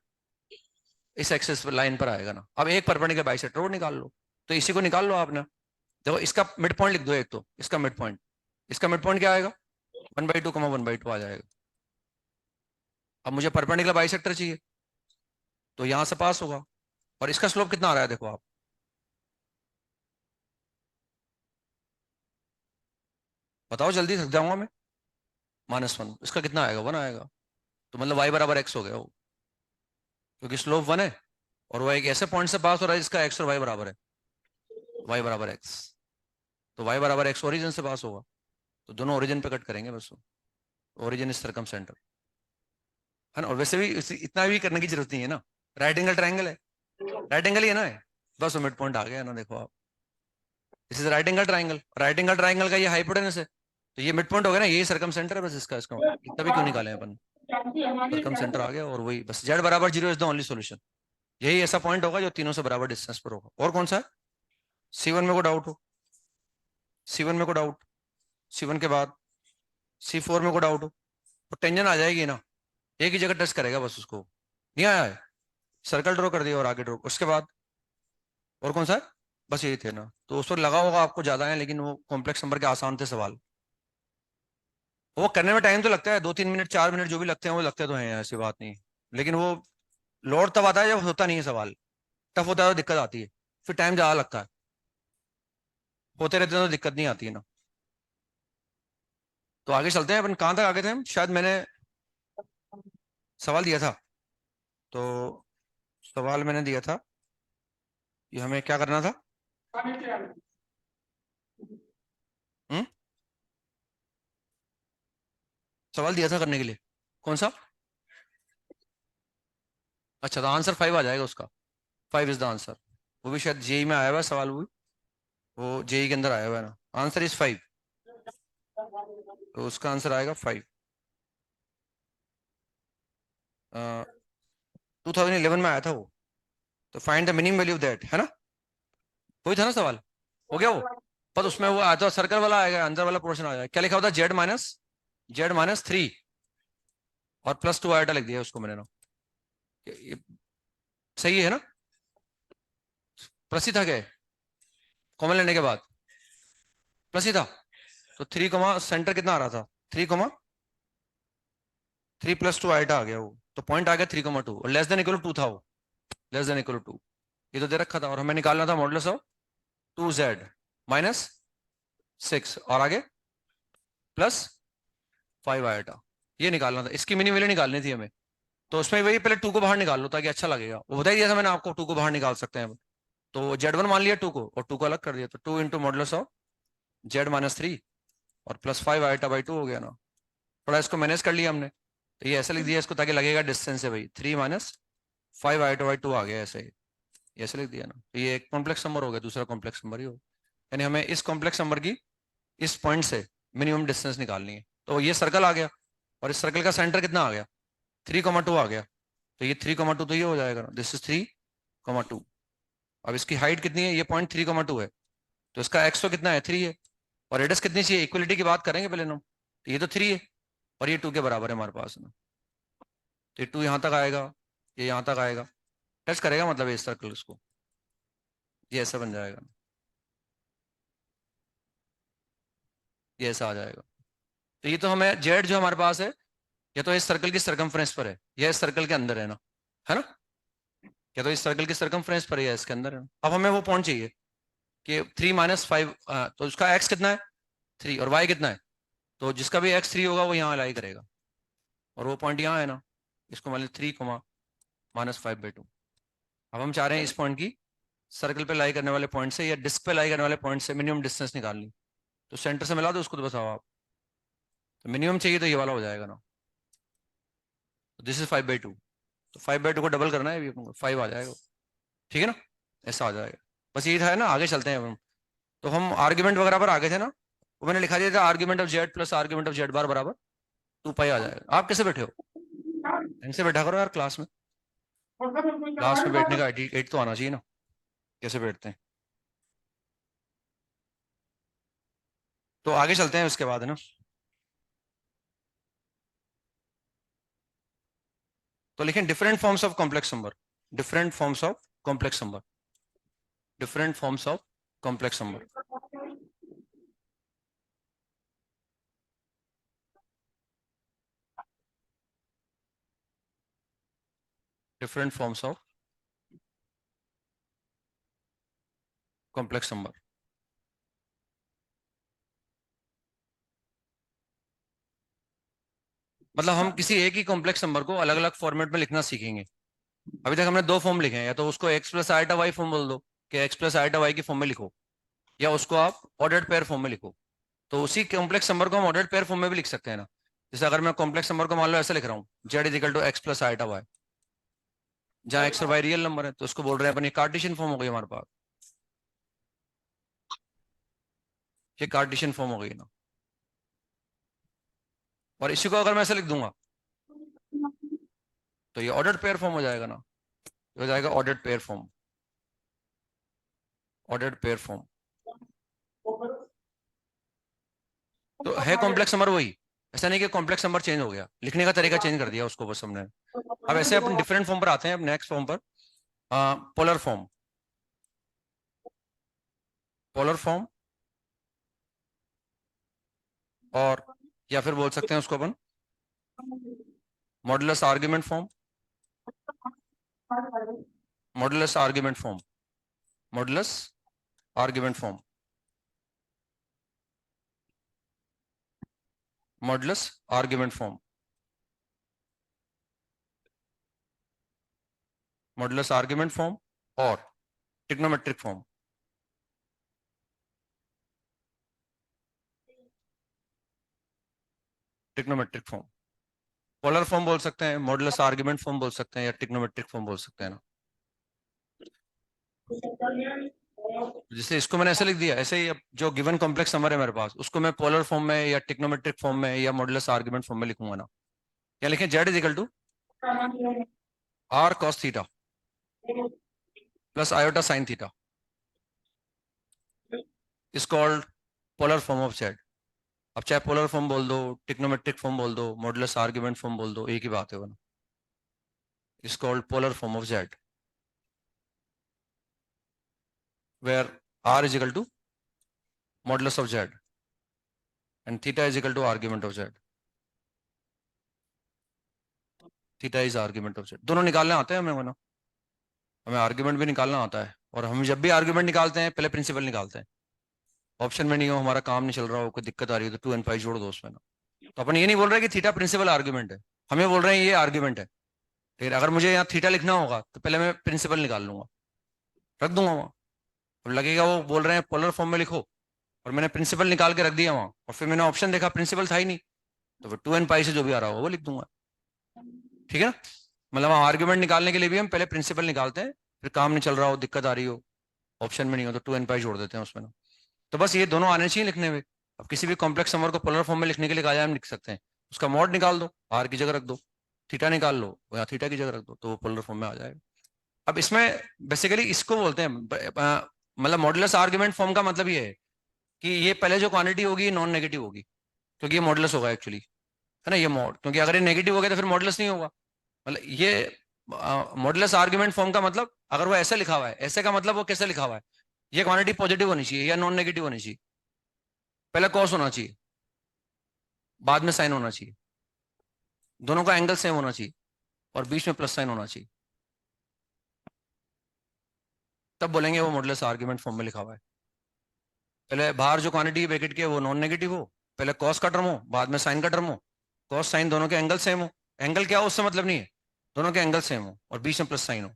इस एक्सिस लाइन पर आएगा ना। अब एक परपेंडिकुलर बाइसेक्टर और निकाल लो, तो इसी को निकाल लो आपने, देखो इसका मिड पॉइंट लिख दो एक, तो इसका मिड पॉइंट, इसका मिड पॉइंट क्या आएगा, 1/2 1/2 आ जाएगा। अब मुझे परपेंडिकुलर बाइसेक्टर चाहिए, तो यहां से पास होगा, और इसका स्लोप कितना आ रहा है देखो आप, बताओ जल्दी, थक जाऊंगा मैं। -1, इसका कितना आएगा, 1 आएगा। तो मतलब y बराबर x हो गया वो, क्योंकि स्लोप 1 है और वो एक ऐसे पॉइंट से पास हो रहा है जिसका x और y बराबर है, y बराबर x। तो y बराबर x ओरिजिन से पास होगा, तो दोनों ओरिजिन पे कट करेंगे बस, ओरिजिन इज सर्कम सेंटर, है ना। और वैसे भी इतना भी करने की जरूरत नहीं है ना, राइट एंगल ट्राइंगल है, राइट एंगल ही है ना है। बस वो मिड पॉइंट आ गया ना, देखो आप, this is right angle triangle, right angle triangle का ये हाइपोटेनस है, तो ये मिड पॉइंट हो गया ना, यही सर्कम सेंटर है बस इसका, इसका इतना भी क्यों निकाले अपन, सर्कम सेंटर आ गया, और वही बस z बराबर 0 इज द ओनली सॉल्यूशन। यही ऐसा पॉइंट होगा जो तीनों से बराबर डिस्टेंस पर होगा। और कौन सा है, C1 में को डाउट हो, C1 में को डाउट, C1 के बाद C4 में को डाउट हो, तो टेंजन आ जाएगी ना, एक ही जगह टच करेगा बस उसको, नहीं आया है, सर्कल ड्रॉ कर दिया और आगे ड्रॉ, उसके बाद और कौन सा है, बस यही थे ना। तो उस पर लगा होगा आपको ज्यादा है, लेकिन वो कॉम्प्लेक्स नंबर के आसान थे सवाल, वो करने में टाइम तो लगता है, 2-3 मिनट 4 मिनट जो भी लगते हैं वो लगते तो हैं, ऐसी बात नहीं, लेकिन वो लोड तब आता है जब होता नहीं है सवाल, टफ होता है तो दिक्कत आती है, फिर टाइम ज्यादा लगता है, होते रहते हैं तो दिक्कत नहीं आती है ना। तो आगे चलते हैं अपन, कहाँ तक आगे थे हम, शायद मैंने सवाल दिया था, तो सवाल मैंने दिया था कि हमें क्या करना था, हम्म, सवाल दिया था करने के लिए, कौन सा, अच्छा तो आंसर 5 आ जाएगा उसका, 5 इज द आंसर, वो भी शायद जेई में आया हुआ है सवाल, वो जेई के अंदर आया हुआ है ना, आंसर इज 5, तो उसका आंसर आएगा 5। 2011 में आया था वो, तो find the minimum value of that, है ना, वही था ना सवाल, हो गया वो, पर उसमें वो आया था सर्कल वाला आएगा, अंदर वाला पोर्शन आ जाएगा, क्या लिखा होता है, Z-3 और +2 आइटा लिख दिया उसको मैंने ना, ये सही है ना, प्लस ही था क्या, कॉमन लेने के बाद प्लस ही था, तो 3 कमा सेंटर कितना आ रहा था, 3 + 2 आइटा आ गया वो, तो पॉइंट आ गया 3,2, और <2 था वो, <2 ये तो दे रखा था, और हमें निकालना था मॉडुलस ऑफ 2Z - 6, और आगे +5 आइटा, ये निकालना था, इसकी मिनी वैल्यू निकालनी थी हमें। तो उसमें वही पहले 2 को बाहर निकाल लो ताकि अच्छा लगेगा, वो बता ही दिया था मैंने आपको, 2 को बाहर निकाल सकते हैं, तो Z1 मान लिया 2 को, और 2 को अलग कर दिया, तो 2 इंटू मॉडुलस ऑफ Z-3 और +5 आइटा बाई 2 हो गया ना, थोड़ा इसको मैनेज कर लिया हमने, तो ये ऐसे लिख दिया इसको ताकि लगेगा डिस्टेंस है भाई, 3 - 5 आइटा बाई 2 आ गया, ऐसे ये ऐसे लिख दिया ना, तो ये एक कॉम्प्लेक्स नंबर हो गया, दूसरा कॉम्प्लेक्स नंबर ही हो, यानी हमें इस कॉम्प्लेक्स नंबर की इस पॉइंट से मिनिमम डिस्टेंस निकालनी है, तो ये सर्कल आ गया, और इस सर्कल का सेंटर कितना आ गया, 3,2 आ गया, तो ये 3,2 तो ये हो जाएगा ना, दिस इज 3,2। अब इसकी हाइट कितनी है, ये पॉइंट 3,2 है, तो इसका एक्स तो कितना है, 3 है, और रेडियस कितनी चाहिए, इक्वलिटी की बात करेंगे पहले ना, तो ये तो 3 है, और ये 2 के बराबर है हमारे पास ना, तो ये 2 यहाँ तक आएगा, ये यहाँ तक आएगा, टच करेगा मतलब इस सर्कल इसको, ये ऐसा बन जाएगा, ये ऐसा आ जाएगा। तो ये तो हमें जेड जो हमारे पास है, या तो इस सर्कल की सरकमफ्रेंस पर है, या इस सर्कल के अंदर है ना, या तो इस सर्कल की सरकमफ्रेंस पर है या इसके अंदर है। अब हमें वो पॉइंट चाहिए कि 3 - 5, तो उसका एक्स कितना है, 3, और वाई कितना है, तो जिसका भी x 3 होगा वो यहाँ लाई करेगा, और वो पॉइंट यहाँ है ना, इसको मान लीजिए 3, -5/2। अब हम चाह रहे हैं इस पॉइंट की सर्कल पे लाई करने वाले पॉइंट से या डिस्क पे लाई करने वाले पॉइंट से मिनिमम डिस्टेंस निकालनी, तो सेंटर से मिला दो उसको, तो बताओ आप, तो मिनिमम चाहिए तो ये वाला हो जाएगा ना, तो दिस इज 5/2, तो 5/2 को डबल करना है अभी अपन को, 5 आ जाएगा, ठीक है ना, ऐसा आ जाएगा। बस यही था ना, आगे चलते हैं अब हम, तो हम आर्ग्यूमेंट वगैरह पर आगे थे ना, वो मैंने लिखा दिया था argument of z plus argument of z bar बराबर 2 पाई आ जाएगा। आप कैसे बैठे हो, ढंग से बैठा करो यार क्लास में, क्लास में बैठने का एट तो आना चाहिए ना, कैसे बैठते हैं। तो आगे चलते हैं उसके बाद है ना, तो लिखें different forms of complex number, different forms of complex number, different forms of complex number. Different forms of complex number. मतलब हम किसी एक ही कॉम्प्लेक्स नंबर को अलग अलग फॉर्मेट में लिखना सीखेंगे। अभी तक हमने दो फॉर्म लिखे हैं, या तो उसको x plus iota y form बोल दो कि एक्स प्लस आइटा वाई की फॉर्म में लिखो, या उसको आप ऑर्डर्ड पेयर फॉर्म में लिखो। तो उसी कॉम्प्लेक्स नंबर को हम ऑर्डर्ड पेयर फॉर्म में भी लिख सकते हैं ना। जैसे अगर मैं कॉम्प्लेक्स नंबर को मान लो ऐसे लिख रहा हूँ, z is equal to x plus iota y, जहाँ एक्स और वाई रियल नंबर है, तो उसको बोल रहे हैं अपन ये कार्टेशियन फॉर्म हो गई हमारे पास। ये कार्टेशियन फॉर्म हो गई ना। और इसी को अगर मैं ऐसे लिख दूंगा तो ये ऑर्डर्ड पेयर फॉर्म हो जाएगा ना। ये हो जाएगा ordered pair form. Ordered pair form तो है कॉम्प्लेक्स नंबर वही। ऐसा नहीं कि कॉम्प्लेक्स नंबर चेंज हो गया, लिखने का तरीका चेंज कर दिया उसको बस हमने। अब ऐसे अपन डिफरेंट फॉर्म पर आते हैं, अब नेक्स्ट फॉर्म पर, पोलर फॉर्म। पोलर फॉर्म, और या फिर बोल सकते हैं उसको अपन modulus argument form. Modulus argument form. Modulus argument form. Modulus argument form. Modulus argument form और trigonometric form. Trigonometric form. Polar form बोल सकते हैं, मॉडुलस आर्ग्यूमेंट फॉर्म बोल सकते हैं, या ट्रिग्नोमेट्रिक फॉर्म बोल सकते हैं ना। जैसे इसको मैंने ऐसे लिख दिया, ऐसे ही अब जो गिवन कॉम्प्लेक्स नंबर है मेरे पास, उसको मैं पोलर फॉर्म में या ट्रिग्नोमेट्रिक फॉर्म में या मॉडुलस आर्ग्यूमेंट फॉर्म में लिखूंगा ना। क्या लिखें, z is equal to r cos theta plus iota sine theta is called polar form of z. अब चाहे पोलर फॉर्म बोल दो, ट्रिग्नोमेट्रिक फॉर्म बोल दो, मॉडुलस आर्ग्यूमेंट फॉर्म बोल दो, एक ही बात है वो ना। Is called polar form of z, where r is equal to modulus of z and theta is equal to argument of z. Theta is argument of z. दोनों निकालने आते हैं हमें ना। हमें आर्ग्यूमेंट भी निकालना आता है, और हम जब भी आर्ग्यूमेंट निकालते हैं पहले प्रिंसिपल निकालते हैं। ऑप्शन में नहीं हो, हमारा काम नहीं चल रहा हो, कोई दिक्कत आ रही है, तो टू एन पाई जोड़ दो उसमें ना। तो अपन ये नहीं बोल रहे कि थीटा प्रिंसिपल आर्ग्यूमेंट है, हम ये बोल रहे हैं ये आर्ग्यूमेंट है। लेकिन अगर मुझे यहाँ थीटा लिखना होगा तो पहले मैं प्रिंसिपल निकाल लूंगा, रख दूंगा वहां। अब लगेगा वो बोल रहे हैं पोलर फॉर्म में लिखो, और मैंने प्रिंसिपल निकाल के रख दिया वहां, और फिर मैंने ऑप्शन देखा प्रिंसिपल था ही नहीं, तो फिर टू एन पाई से जो भी आ रहा होगा वो लिख दूंगा। ठीक है ना। मतलब आर्ग्यूमेंट निकालने के लिए भी हम पहले प्रिंसिपल निकालते हैं, फिर काम नहीं चल रहा हो, दिक्कत आ रही हो, ऑप्शन में नहीं हो, तो टू एन पाई जोड़ देते हैं उसमें ना। तो बस ये दोनों आने चाहिए लिखने में। अब किसी भी कॉम्प्लेक्स नंबर को पोलर फॉर्म में लिखने के लिए कहा हम लिख सकते हैं, उसका मॉड निकाल दो, आर की जगह रख दो, थीटा निकाल लो या थीटा की जगह रख दो, तो वो पोलर फॉर्म में आ जाएगा। अब इसमें बेसिकली इसको बोलते हैं मतलब मॉडुलस आर्ग्यूमेंट फॉर्म का मतलब ये है कि ये पहले जो क्वांटिटी होगी नॉन नेगेटिव होगी, क्योंकि ये मॉडुलस होगा एक्चुअली, है ना, ये मॉड, क्योंकि अगर ये नेगेटिव हो गया तो फिर मॉडुलस नहीं होगा। मतलब ये मॉडुलस आर्ग्यूमेंट फॉर्म का मतलब, अगर वो ऐसे लिखा हुआ है, ऐसे का मतलब वो कैसे लिखा हुआ है, ये क्वांटिटी पॉजिटिव होनी चाहिए या नॉन नेगेटिव होनी चाहिए, पहले कॉस होना चाहिए, बाद में साइन होना चाहिए, दोनों का एंगल सेम होना चाहिए, और बीच में प्लस साइन होना चाहिए, तब बोलेंगे वो मॉडुलस आर्ग्यूमेंट फॉर्म में लिखा हुआ है। पहले बाहर जो क्वांटिटी ब्रैकेट की है वो नॉन नेगेटिव हो, पहले कॉस का टर्म हो, बाद में साइन का टर्म हो, कॉस साइन दोनों के एंगल सेम हो, एंगल क्या हो उससे मतलब नहीं है, दोनों के एंगल सेम हो और बीच में प्लस साइन हो,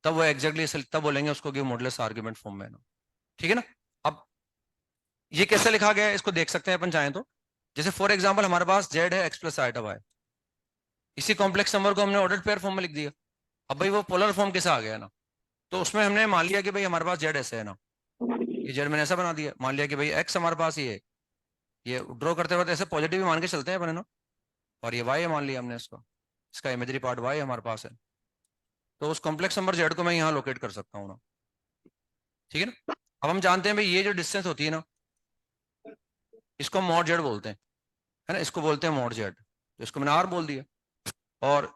तब वो एग्जैक्टली तब बोलेंगे उसको कि मॉडुलस आर्ग्यूमेंट फॉर्म में है ना। ठीक है ना। अब ये कैसे लिखा गया है इसको देख सकते हैं अपन चाहें तो। जैसे फॉर एग्जाम्पल हमारे पास जेड है एक्स प्लस आइटा वाई, इसी कॉम्प्लेक्स नंबर को हमने ऑर्डर्ड पेयर फॉर्म में लिख दिया। अब भाई वो पोलर फॉर्म कैसे आ गया ना, तो उसमें हमने मान लिया कि भाई हमारे पास जेड ऐसे है ना, ये जेड मैंने ऐसा बना दिया, मान लिया कि भाई एक्स हमारे पास ये ड्रॉ करते वक्त ऐसे पॉजिटिव भी मान के चलते हैं अपने ना, और ये वाई मान लिया हमने इसको, इसका इमेजरी पार्ट वाई हमारे पास है, तो उस कॉम्प्लेक्स नंबर जेड को मैं यहाँ लोकेट कर सकता हूँ ना। ठीक है ना। अब हम जानते हैं भाई ये जो डिस्टेंस होती है ना, इसको मॉड जेड बोलते हैं, है ना, इसको बोलते हैं मॉड जेड, तो इसको मैंने आर बोल दिया। और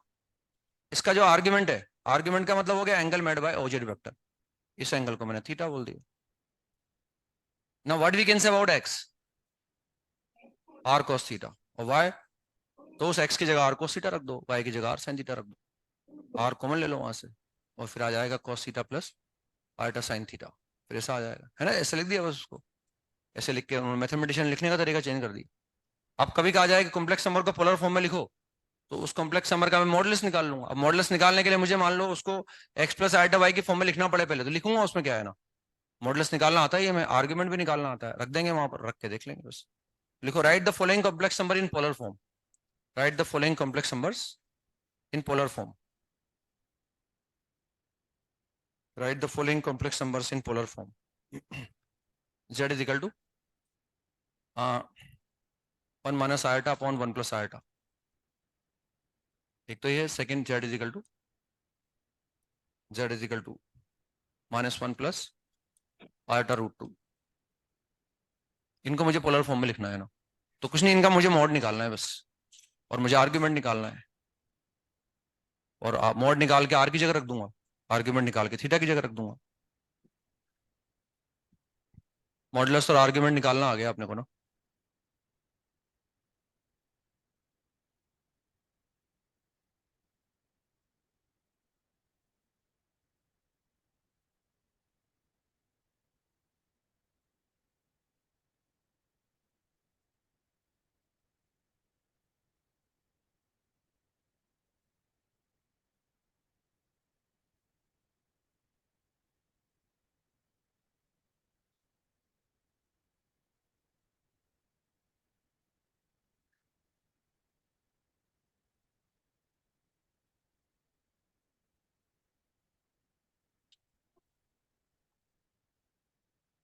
इसका जो आर्ग्यूमेंट है, आर्ग्यूमेंट का मतलब हो गया angle made by OZ vector, इस एंगल को मैंने थीटा बोल दिया। Now what we can say about x? r cos theta और y, तो उस x की जगह r cos theta रख दो, y की जगह r sin theta रख दो, r कॉमन ले लो वहां से और फिर आ जाएगा cos theta plus eta sin theta, फिर ऐसा आ जाएगा, है ना? ऐसे लिख दिया बस उसको, ऐसे लिख के मैथमेटिशियन लिखने का तरीका चेंज कर दिया। अब कभी कहा जाए कि कॉम्प्लेक्स नंबर को पोलर फॉर्म में लिखो, तो उस कॉम्प्लेक्स नंबर का मैं मॉडुलस निकाल लूंगा। अब मॉडुलस निकालने के लिए मुझे मान लो उसको x प्लस आयटा वाई की फॉर्म में लिखना पड़े पहले, तो लिखूंगा, उसमें क्या है ना, मॉडुलस निकालना आता है, ये मैं आर्ग्यूमेंट भी निकालना आता है, रख देंगे वहां पर, रख के देख लेंगे बस। लिखो write the following complex number in polar form, write the following complex numbers in polar form, write the following complex numbers in polar form. z is equal to 1 minus iota upon 1 plus iota, एक तो ये, second z is equal to -1 plus iota root 2। इनको मुझे polar form में लिखना है ना, तो कुछ नहीं, इनका मुझे मॉड निकालना है बस, और मुझे आर्ग्यूमेंट निकालना है, और मॉड निकाल के आर की जगह रख दूंगा, आर्ग्यूमेंट निकाल के थीटा की जगह रख दूंगा। मॉडुलस और आर्ग्यूमेंट निकालना आ गया अपने को ना।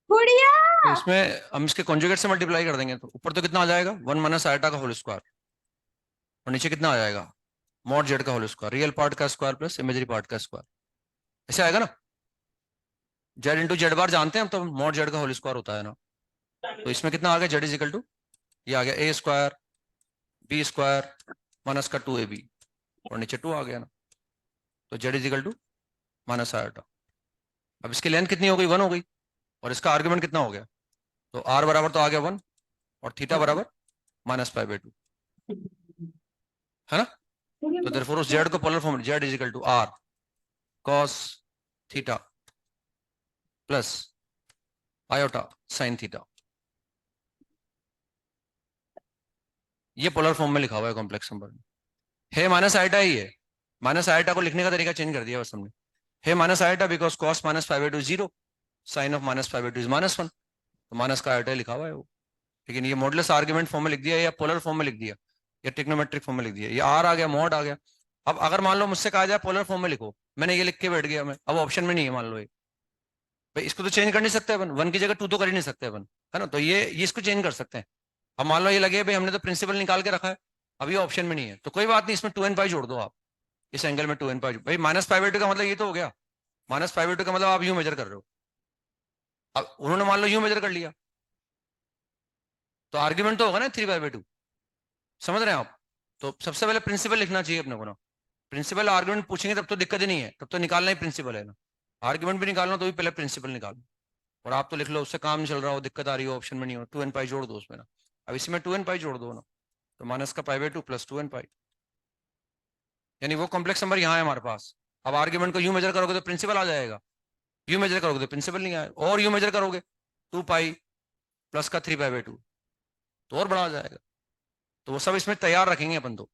तो इसमें हम इसके कॉन्जुगेट से मल्टीप्लाई कर देंगे, तो ऊपर तो कितना आ जाएगा, 1 माइनस आयटा का होल स्क्वायर, और नीचे कितना आ जाएगा, मॉड जेड का होल स्क्वायर, रियल पार्ट का स्क्वायर प्लस इमेजरी पार्ट का स्क्वायर, ऐसे आएगा ना। जेड इंटू जेड बार जानते हैं हम, तो मॉड जेड का होल स्क्वायर होता है ना। तो इसमें कितना आ गया, जेड इज इक्वल टू, ये आ गया a square b square minus का 2ab, और नीचे 2 आ गया ना, तो z is equal to minus iota. अब इसकी लेंथ कितनी हो गई, 1 हो गई, और इसका आर्ग्यूमेंट कितना हो गया, तो आर बराबर तो आ गया 1, और थीटा बराबर -π/2, है ना। तो देयरफॉर उस जेड को polar form, Z is equal to r cos theta plus iota sine theta, ये पोलर फॉर्म में लिखा हुआ है कॉम्प्लेक्स नंबर में। है माइनस आयटा ही है, माइनस आयटा को लिखने का तरीका चेंज कर दिया बस हमने। है minus iota because cos -π/2 0, sine of -π/2 is -1, तो माइनस का आयटा लिखा हुआ है वो। लेकिन ये मॉडुलस आर्ग्यूमेंट फॉर्म में लिख दिया, या पोलर फॉर्म में लिख दिया, या ट्रिग्नोमेट्रिक फॉर्म में लिख दिया, ये आर आ गया, मॉड आ गया। अब अगर मान लो मुझसे कहा जाए पोलर फॉर्म में लिखो, मैंने ये लिख के बैठ गया, मैं अब ऑप्शन में नहीं है, मान लो ये, भाई इसको तो चेंज कर नहीं सकते अपन, 1 की जगह 2 तो कर ही नहीं सकते अपन, है ना। तो ये इसको चेंज कर सकते हैं। अब मान लो ये लगे भाई हमने तो प्रिंसिपल निकाल के रखा है, अभी ऑप्शन में नहीं है, तो कोई बात नहीं, इसमें 2n पाई जोड़ दो आप, इस एंगल में 2n पाई, भाई -π/2 का मतलब ये तो हो गया, -π/2 का मतलब आप यूं मेजर कर रहे हो। अब उन्होंने मान लो यूं मेजर कर लिया, तो आर्ग्यूमेंट तो होगा ना 3π/2, समझ रहे हैं आप। तो सबसे पहले प्रिंसिपल लिखना चाहिए अपने को ना, प्रिंसिपल आर्ग्यूमेंट पूछेंगे तब तो दिक्कत ही नहीं है, तब तो निकालना ही प्रिंसिपल है ना। आर्ग्यूमेंट भी निकालना तो भी पहले प्रिंसिपल निकालो, और आप तो लिख लो, उससे काम नहीं चल रहा हो, दिक्कत आ रही हो, ऑप्शन में नहीं हो, 2n पाई जोड़ दो उसमें ना। अब इसमें 2n पाई जोड़ दो ना, तो माइनस का π/2 प्लस 2n पाई, यानी वो कॉम्प्लेक्स नंबर यहाँ है हमारे पास। अब आर्ग्यूमेंट को यूं मेजर करोगे तो प्रिंसिपल आ जाएगा, यू मेजर करोगे तो प्रिंसिपल नहीं आएगा, और यू मेजर करोगे 2 पाई प्लस का 3π/2, तो और बड़ा आ जाएगा। तो वो सब इसमें तैयार रखेंगे अपन तो,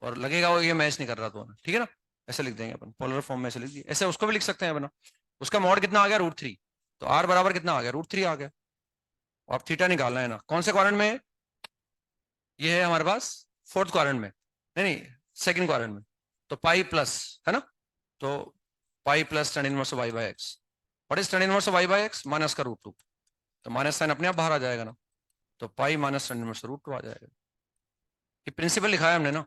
और लगेगा वो ये मैच नहीं कर रहा तो, ठीक है ना। ऐसे लिख देंगे अपन, पोलर फॉर्म में ऐसे लिख दिए, ऐसे उसको भी लिख सकते हैं अपना। उसका मॉड कितना आ गया, √3, तो आर बराबर कितना आ गया, √3 आ गया। और थीटा निकालना है ना, कौन से क्वाड्रेंट में, ये है हमारे पास फोर्थ क्वाड्रेंट में, नहीं सेकंड क्वाड्रेंट में, तो पाई प्लस, है ना, तो pi plus tan inverse y by x, what is tan inverse y by x, minus का √2, तो माइनस साइन अपने आप बाहर आ जाएगा ना, तो पाई माइनस tan इनवर्स √2 आ जाएगा। ये प्रिंसिपल लिखा है हमने ना,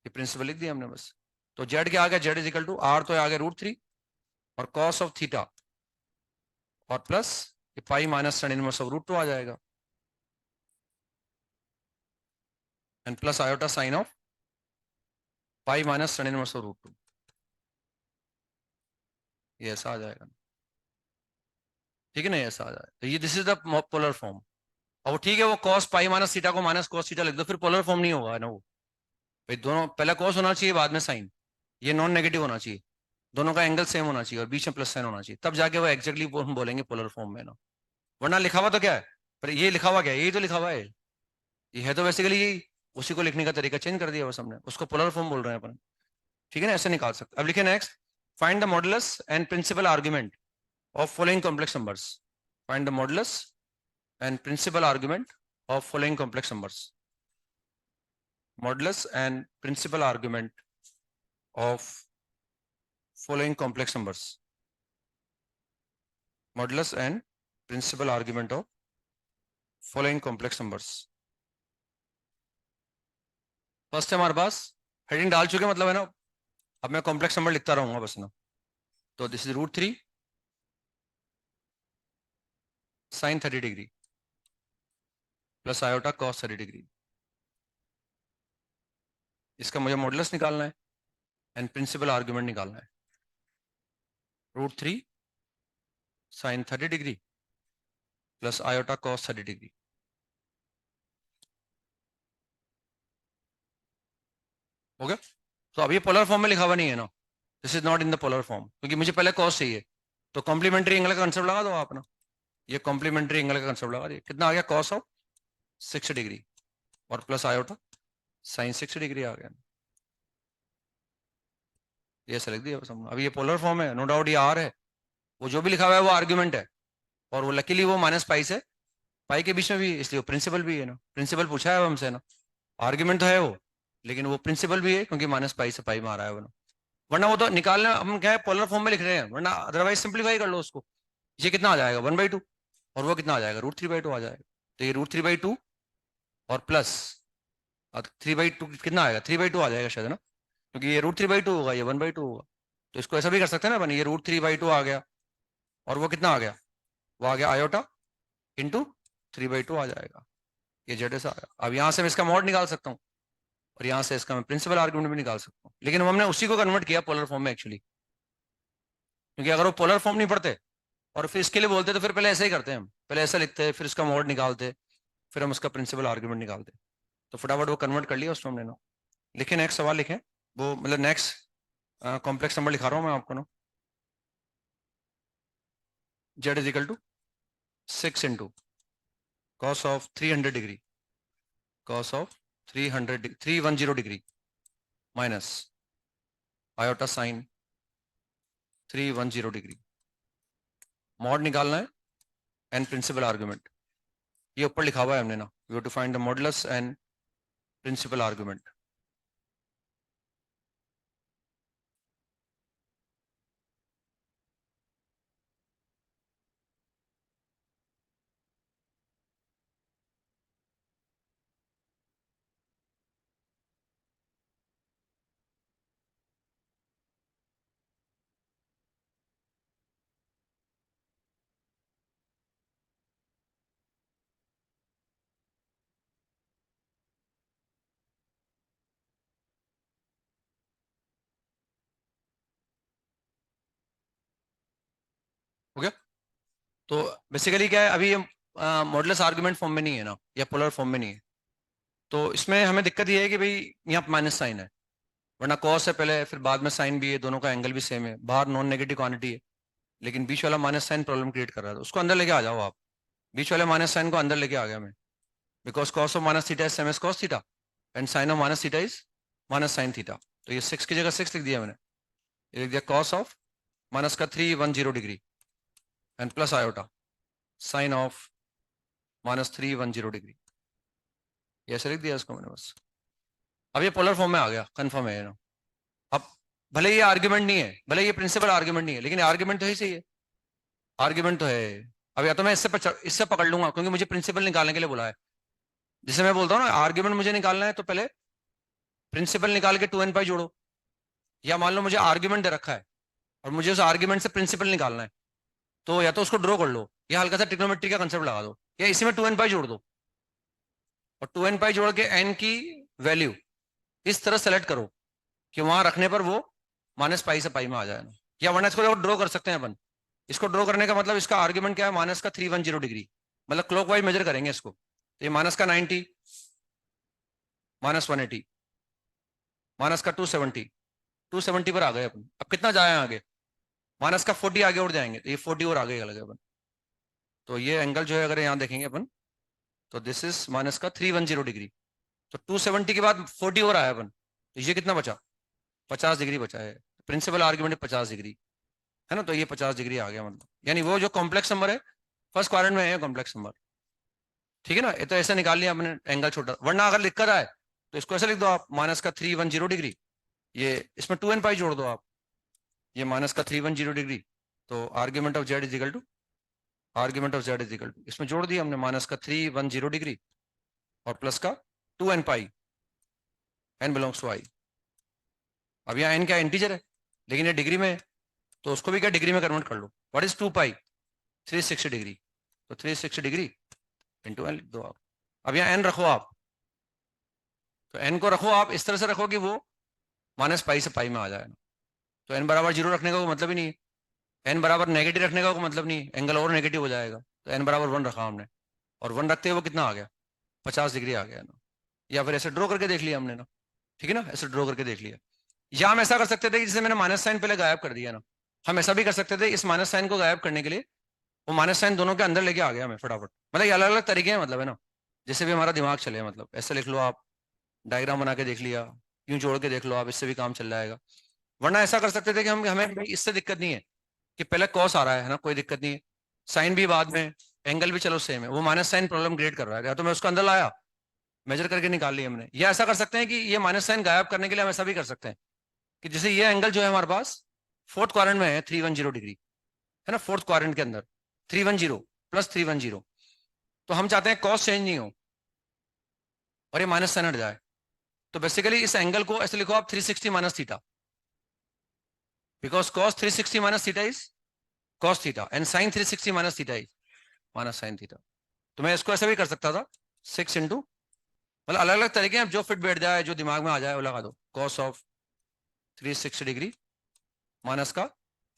ये प्रिंसिपल लिख दिया हमने बस। तो जेड क्या आ गया, z is equal to r, तो आ गया √3, और कॉस ऑफ थीटा, और प्लस ये pi minus tan inverse of √2 आ जाएगा, and plus iota sine of pi minus tan inverse of √2, ये ऐसा आ जाएगा। ठीक है ना, ऐसा आ जाए तो ये this is the polar form. और वो ठीक है, वो कॉस पाई माइनस थीटा को माइनस कॉस थीटा लिख दो, फिर पोलर फॉर्म नहीं होगा ना वो। भाई दोनों पहले कॉस होना चाहिए बाद में साइन, ये नॉन नेगेटिव होना चाहिए, दोनों का एंगल सेम होना चाहिए और बीच में प्लस साइन होना चाहिए, तब जाके वो एक्जैक्टली हम बोलेंगे पोलर फॉर्म में ना। वरना लिखा हुआ तो क्या है, पर ये लिखा हुआ क्या है, यही तो लिखा हुआ है, ये है तो बेसिकली यही, उसी को लिखने का तरीका चेंज कर दिया बस हमने, उसको पोलर फॉर्म बोल रहे हैं अपन। ठीक है ना, ऐसे निकाल सकते। अब लिखे next, find the modulus and principal argument of following complex numbers. Find the modulus and principal argument of following complex numbers. Modulus and principal argument of following complex numbers. Modulus and principal argument of following complex numbers. First है हमारे पास, heading डाल चुके मतलब है ना, अब मैं complex number लिखता रहूंगा बस ना। तो this is √3 sine 30 degree plus iota cos 30 degree. इसका मुझे मॉडुलस निकालना है एंड प्रिंसिपल आर्गुमेंट निकालना है। √3 sine 30 degree plus iota cos 30 degree. हो गया। तो अब ये पोलर फॉर्म में लिखा हुआ नहीं है ना, this is not in the polar form, क्योंकि मुझे पहले कॉस चाहिए। तो कॉम्प्लीमेंट्री एंगल का कंसेप्ट लगा दो आप ना, ये कॉम्प्लीमेंट्री एंगल का कंसेप्ट लगा दिए, कितना आ गया, कॉस ऑफ 60 डिग्री और प्लस आयोटा साइन 60 डिग्री आ गया। ये ऐसे लिख दिया बस हमने। अभी ये पोलर फॉर्म है, नो डाउट ये आर है, वो जो भी लिखा हुआ है वो आर्ग्यूमेंट है, और वो लकीली वो माइनस पाई से पाई के बीच में भी, इसलिए वो प्रिंसिपल भी है ना, प्रिंसिपल पूछा है हमसे ना, आर्ग्यूमेंट तो है वो, लेकिन वो प्रिंसिपल भी है क्योंकि माइनस पाई से पाई में आ रहा है वो ना। वरना वो तो निकालना, हम क्या है पोलर फॉर्म में लिख रहे हैं, वरना अदरवाइज सिंप्लीफाई कर लो उसको। ये कितना आ जाएगा 1/2, और वो कितना आ जाएगा √3/2 आ जाएगा। तो ये √3/2 और प्लस 3/2 कितना आएगा, 3/2 आ जाएगा शायद ना, क्योंकि ये √3/2 होगा, ये 1/2 होगा। तो इसको ऐसा भी कर सकते हैं ना अपन, ये √3/2 आ गया और वो कितना आ गया, वो आ गया आयोटा इंटू 3/2 आ जाएगा। ये जेड ऐसा आया। अब यहाँ से मैं इसका मॉड निकाल सकता हूँ और यहाँ से इसका मैं प्रिंसिपल आर्गुमेंट भी निकाल सकता हूँ, लेकिन हमने उसी को कन्वर्ट किया पोलर फॉर्म में एक्चुअली, क्योंकि अगर वो पोलर फॉर्म नहीं पढ़ते और फिर इसके लिए बोलते तो फिर पहले ऐसे ही करते हैं हम, पहले ऐसा लिखते फिर इसका मॉड निकालते, फिर हम उसका प्रिंसिपल आर्गुमेंट निकालते। तो फटाफट वो कन्वर्ट कर लिया उसको हमने ना। लिखे नेक्स्ट सवाल लिखे, वो मतलब नेक्स्ट कॉम्प्लेक्स नंबर लिखा रहा हूँ मैं आपको ना। Z is equal to 6 into cos of 300 degree, cos of 310 degree minus iota sine 310 degree. Mod निकालना है एंड प्रिंसिपल आर्गुमेंट, ये ऊपर लिखा हुआ है हमने ना, we have to find the modulus and principal argument. हो गया। तो बेसिकली क्या है, अभी ये मॉडुलस आर्गुमेंट फॉर्म में नहीं है ना, या पोलर फॉर्म में नहीं है, तो इसमें हमें दिक्कत ये है कि भाई यहाँ माइनस साइन है, वरना कॉस है पहले फिर बाद में साइन भी है, दोनों का एंगल भी सेम है, बाहर नॉन नेगेटिव क्वांटिटी है, लेकिन बीच वाला माइनस साइन प्रॉब्लम क्रिएट कर रहा है, तो उसको अंदर लेके आ जाओ आप। बीच वाले माइनस साइन को अंदर लेके आ गया मैं, because cos of minus theta is same as cos theta and sine of minus theta is minus sine theta. तो ये 6 की जगह 6 लिख दिया मैंने, ये लिख दिया कॉस ऑफ माइनस का 310 degree and plus iota sine of -310 degree, ये ऐसे लिख दिया इसको मैंने बस। अब ये पोलर फॉर्म में आ गया, कंफर्म है ना। अब भले ये आर्ग्यूमेंट नहीं है, भले ये प्रिंसिपल आर्ग्यूमेंट नहीं है, लेकिन आर्ग्यूमेंट तो ही सही है, आर्ग्यूमेंट तो है। अब या तो मैं इससे पकड़ लूंगा क्योंकि मुझे प्रिंसिपल निकालने के लिए बोला है, जिसे मैं बोलता हूँ ना आर्ग्यूमेंट मुझे निकालना है तो पहले प्रिंसिपल निकाल के 2n पाई जोड़ो, या मान लो मुझे आर्ग्यूमेंट दे रखा है और मुझे उस आर्ग्यूमेंट से प्रिंसिपल निकालना है, तो या तो उसको ड्रॉ कर लो या हल्का सा ट्रिग्नोमेट्री का कंसेप्ट लगा दो, या इसी में 2n पाई जोड़ दो, और 2n पाई जोड़ के n की वैल्यू इस तरह सेलेक्ट करो कि वहां रखने पर वो माइनस पाई से पाई में आ जाए ना, या वरना इसको ड्रॉ कर सकते हैं अपन, इसको ड्रॉ करने का मतलब इसका आर्ग्यूमेंट क्या है, माइनस का 310 डिग्री, मतलब क्लॉकवाइज मेजर करेंगे इसको। तो ये माइनस का 90, माइनस 180, माइनस का 270, 270 पर आ गए अपन। अब कितना जाए आगे, माइनस का 40 आगे और जाएंगे, तो ये 40 और आगे लगे अपन। तो ये एंगल जो है अगर यहाँ देखेंगे अपन, तो दिस इज माइनस का 310 डिग्री। तो 270 के बाद 40 और आया अपन, तो ये कितना बचा, 50 डिग्री बचा है। प्रिंसिपल आर्ग्यूमेंट है 50 डिग्री, है ना। तो ये 50 डिग्री आ गया, मतलब यानी वो जो कॉम्प्लेक्स नंबर है फर्स्ट क्वाड्रेंट में है कॉम्प्लेक्स नंबर, ठीक है ना। ये तो ऐसा निकाल लिया हमने एंगल छोटा, वरना अगर दिक्कत आए तो इसको ऐसे लिख दो आप, माइनस का 310 डिग्री, ये इसमें 2n पाई जोड़ दो आप, ये माइनस का 310 डिग्री। तो argument of Z is equal to, argument of Z is equal to, इसमें जोड़ दिया हमने माइनस का 310 डिग्री और प्लस का 2n pi, n belongs to I. अब यहाँ n क्या इंटीजर है, लेकिन ये डिग्री में है, तो उसको भी क्या डिग्री में कन्वर्ट कर लो। व्हाट इज 2 पाई, 360 डिग्री, तो 360 डिग्री इंटू एन लिख दो आप। अब यहाँ n रखो आप, तो n को रखो आप इस तरह से रखो कि वो माइनस पाई से पाई में आ जाए ना। तो n बराबर 0 रखने का कोई मतलब ही नहीं है, n बराबर नेगेटिव रखने का कोई मतलब नहीं है, एंगल और नेगेटिव हो जाएगा। तो n बराबर 1 रखा हमने, और 1 रखते हुए वो कितना आ गया, 50 डिग्री आ गया ना। या फिर ऐसे ड्रॉ करके देख लिया हमने ना, ठीक है ना, ऐसे ड्रॉ करके देख लिया। या हम ऐसा कर सकते थे कि जैसे मैंने माइनस साइन पहले गायब कर दिया ना, हम ऐसा भी कर सकते थे, इस माइनस साइन को गायब करने के लिए वो माइनस साइन दोनों के अंदर लेके आ गया हमें फटाफट। मतलब ये अलग अलग तरीके हैं, मतलब है ना, जैसे भी हमारा दिमाग चले, मतलब ऐसे लिख लो आप, डायग्राम बना के देख लिया, यूं जोड़ के देख लो आप, इससे भी काम चल जाएगा। वरना ऐसा कर सकते थे कि हम हमें भाई इससे दिक्कत नहीं है कि पहले कॉस आ रहा है ना, कोई दिक्कत नहीं है, साइन भी बाद में, एंगल भी चलो सेम है, वो माइनस साइन प्रॉब्लम क्रिएट कर रहा है, या तो मैं उसको अंदर लाया, मेजर करके निकाल लिया हमने। या ऐसा कर सकते हैं कि ये माइनस साइन गायब करने के लिए हम ऐसा भी कर सकते हैं कि जैसे ये एंगल जो है हमारे पास फोर्थ क्वाड्रेंट में है 310 डिग्री, है ना, फोर्थ क्वाड्रेंट के अंदर 310 प्लस 310, तो हम चाहते हैं कॉस चेंज नहीं हो और ये माइनस साइन हट जाए। तो बेसिकली इस एंगल को ऐसे लिखो आप 360 minus theta, because cos 360 minus theta is cos theta and sin 360 minus theta is minus sin theta. तो मैं इसको ऐसे भी कर सकता था 6 इंटू, मतलब अलग अलग तरीके हैं, जो फिट बैठ जाए, जो दिमाग में आ जाए वो लगा दो, cos ऑफ 360 डिग्री माइनस का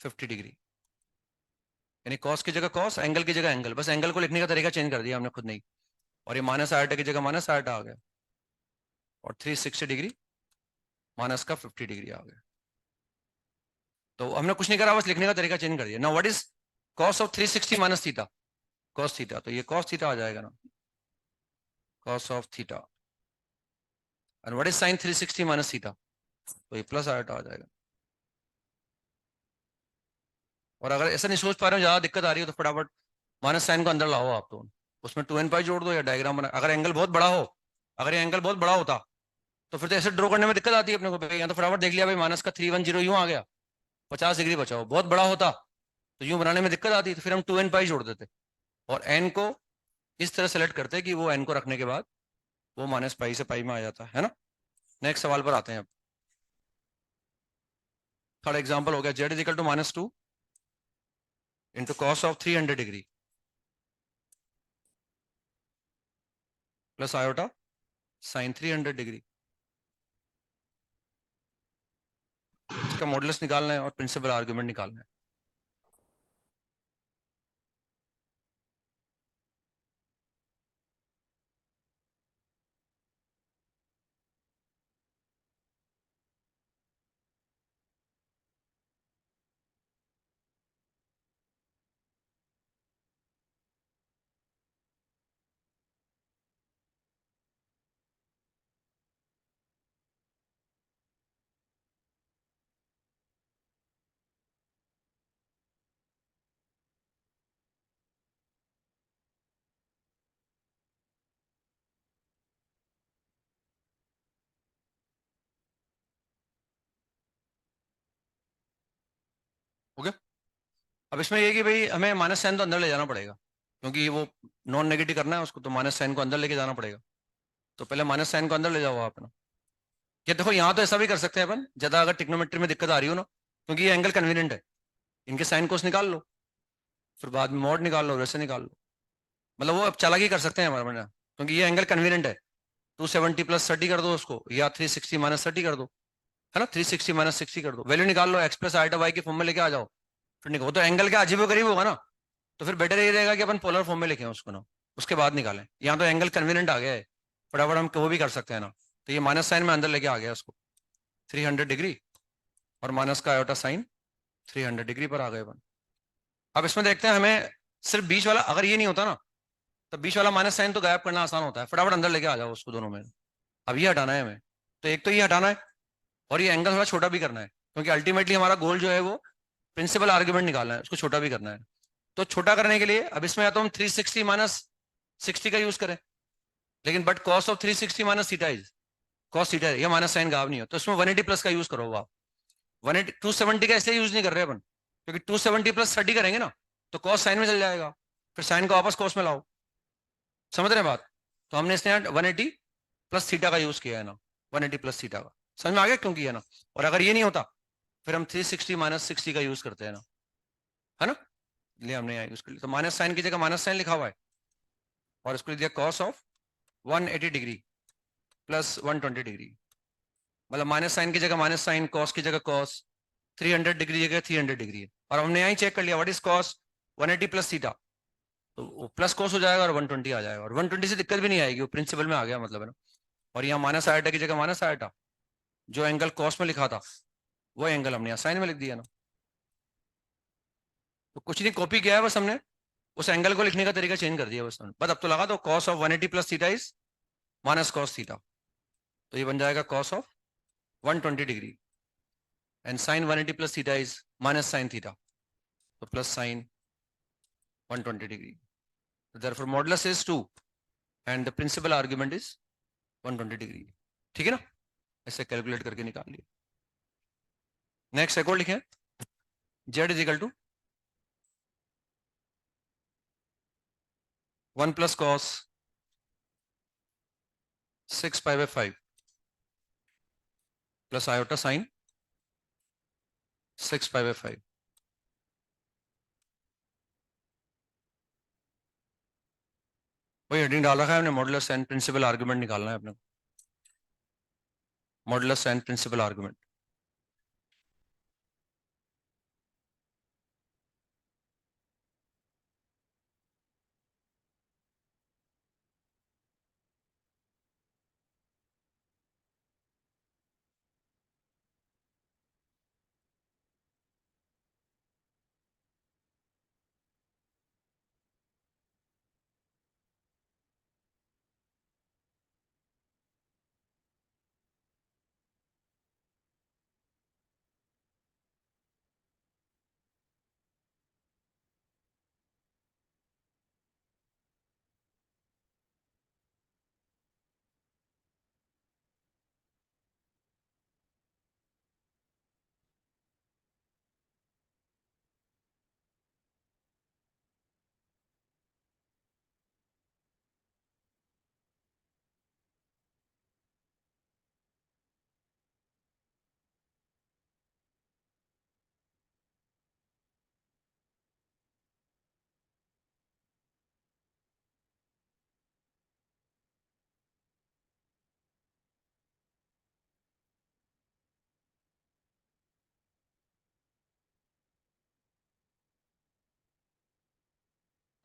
50 डिग्री, यानी cos की जगह cos, एंगल की जगह एंगल, बस एंगल को लिखने का तरीका चेंज कर दिया हमने खुद नहीं। और ये माइनस आयटा की जगह माइनस आयटा आ गया, और 360 डिग्री माइनस का 50 डिग्री आ गया। तो हमने कुछ नहीं करा, बस लिखने का तरीका चेंज कर दिया। Now what is cos of 360 minus theta, cos theta, तो ये cos थीटा आ जाएगा ना, cos of theta. And what is sin 360 minus theta, तो ये प्लस आयटा आ जाएगा। और अगर ऐसा नहीं सोच पा रहे हो, ज्यादा दिक्कत आ रही है, तो फटाफट माइनस साइन को अंदर लाओ आप, तो उसमें 2n पाई जोड़ दो या डायग्राम बना। अगर एंगल बहुत बड़ा हो, अगर ये एंगल बहुत बड़ा होता तो फिर तो ऐसे ड्रॉ करने में दिक्कत आती है अपने को। यहाँ तो फटाफट देख लिया भाई, माइनस का 310 यूं आ गया, 50 डिग्री बचाओ। बहुत बड़ा होता तो यूं बनाने में दिक्कत आती, तो फिर हम 2n पाई जोड़ देते और n को इस तरह सेलेक्ट करते कि वो n को रखने के बाद वो माइनस पाई से पाई में आ जाता है ना। नेक्स्ट सवाल पर आते हैं। अब थर्ड एग्जाम्पल हो गया, z is equal to -2 into cos of 300 degree plus iota sine 300 degree. इसका मॉडुलस निकालना है और प्रिंसिपल आर्ग्यूमेंट निकालना है। ओके, अब इसमें ये कि भाई हमें माइनस साइन तो अंदर ले जाना पड़ेगा, क्योंकि वो नॉन नेगेटिव करना है उसको, तो माइनस साइन को अंदर लेके जाना पड़ेगा। तो पहले माइनस साइन को अंदर ले जाओ आप ना। ये देखो, यहाँ तो ऐसा भी कर सकते हैं अपन, ज्यादा अगर टिग्नोमेट्री में दिक्कत आ रही हो ना, क्योंकि ये एंगल कन्वीनियंट है, इनके साइन कोस निकाल लो, फिर बाद में मॉड निकाल लो, वैसे निकाल लो, मतलब वो अब चालाकी कर सकते हैं हमारे में, क्योंकि ये एंगल कन्वीनियंट है। 270 प्लस 30 कर दो उसको, या 360 माइनस 30 कर दो, है ना, 360 माइनस 60 कर दो, वैल्यू निकाल लो, एक्स प्लस आइटा वाई के फॉर्म में लेके आ जाओ। फिर निकाल, वो तो एंगल के अजीबो करीब होगा ना, तो फिर बेटर ये रहेगा कि अपन पोलर फॉर्म में लिखें उसको ना, उसके बाद निकालें। यहाँ तो एंगल कन्वीनियंट आ गया है, फटाफट हम वो भी कर सकते हैं ना। तो ये माइनस साइन में अंदर लेके आ गया उसको 300 डिग्री, और माइनस का आयोटा साइन 300 डिग्री पर आ गए अपन। अब इसमें देखते हैं, हमें सिर्फ बीच वाला अगर ये नहीं होता ना, तो बीच वाला माइनस साइन तो गायब करना आसान होता है, फटाफट अंदर लेके आ जाओ उसको दोनों में। अब ये हटाना है हमें, तो एक तो ये हटाना है, और ये एंगल थोड़ा छोटा भी करना है, क्योंकि अल्टीमेटली हमारा गोल जो है वो प्रिंसिपल आर्ग्यूमेंट निकालना है, उसको छोटा भी करना है। तो छोटा करने के लिए अब इसमें या तो हम 360 माइनस 60 का यूज करें, लेकिन but cos of 360 minus theta is cos theta, ये माइनस साइन गायब नहीं हो, तो इसमें 180 प्लस का यूज करो आप। 180 270 का इसलिए यूज नहीं कर रहे अपन, क्योंकि 270 प्लस 30 करेंगे ना, तो कॉस साइन में चल जाएगा, फिर साइन को वापस कॉस में लाओ। समझ रहे हैं बात? तो हमने इसने 180 प्लस थीटा का यूज किया है ना, 180 प्लस थीटा का। समझ में आ गया क्यों किया ना? और अगर ये नहीं होता, फिर हम 360 माइनस 60 का यूज करते हैं ना, है ना। लिए हमने यहाँ यूज कर लिया, तो माइनस साइन की जगह माइनस साइन लिखा हुआ है, और इसको लिख दिया cos of 180 degree plus 120 degree. मतलब माइनस साइन की जगह माइनस साइन, कॉस की जगह कॉस, 300 डिग्री जगह 300 डिग्री है। और हमने यहाँ चेक कर लिया what is cos 180 plus theta, तो प्लस कॉस हो जाएगा और 120 आ जाएगा, और 120 से दिक्कत भी नहीं आएगी, वो प्रिंसिपल में आ गया मतलब, है ना। और यहाँ माइनस आयोटा की जगह माइनस आयोटा, जो एंगल कॉस में लिखा था वो एंगल हमने यहाँ साइन में लिख दिया ना। तो कुछ नहीं, कॉपी किया है बस हमने, उस एंगल को लिखने का तरीका चेंज कर दिया बस हमने। बस अब तो लगा दो cos of 180 plus theta is minus cos theta, तो ये बन जाएगा cos of 120 degree, and sine 180 plus theta is minus sine theta, तो plus sine 120 degree. therefore modulus is 2 and the principal argument is 120 degree. ठीक है ना, ऐसे calculate करके निकाल लिया। नेक्स्ट एक और लिखें, z is equal to 1 plus cos 6 pi by 5 plus iota sine 6 pi by 5। वही हेडिंग डाल रखा है हमने, मॉडुलस एंड प्रिंसिपल आर्गुमेंट निकालना है अपने को, मॉडुलस एंड प्रिंसिपल आर्गुमेंट।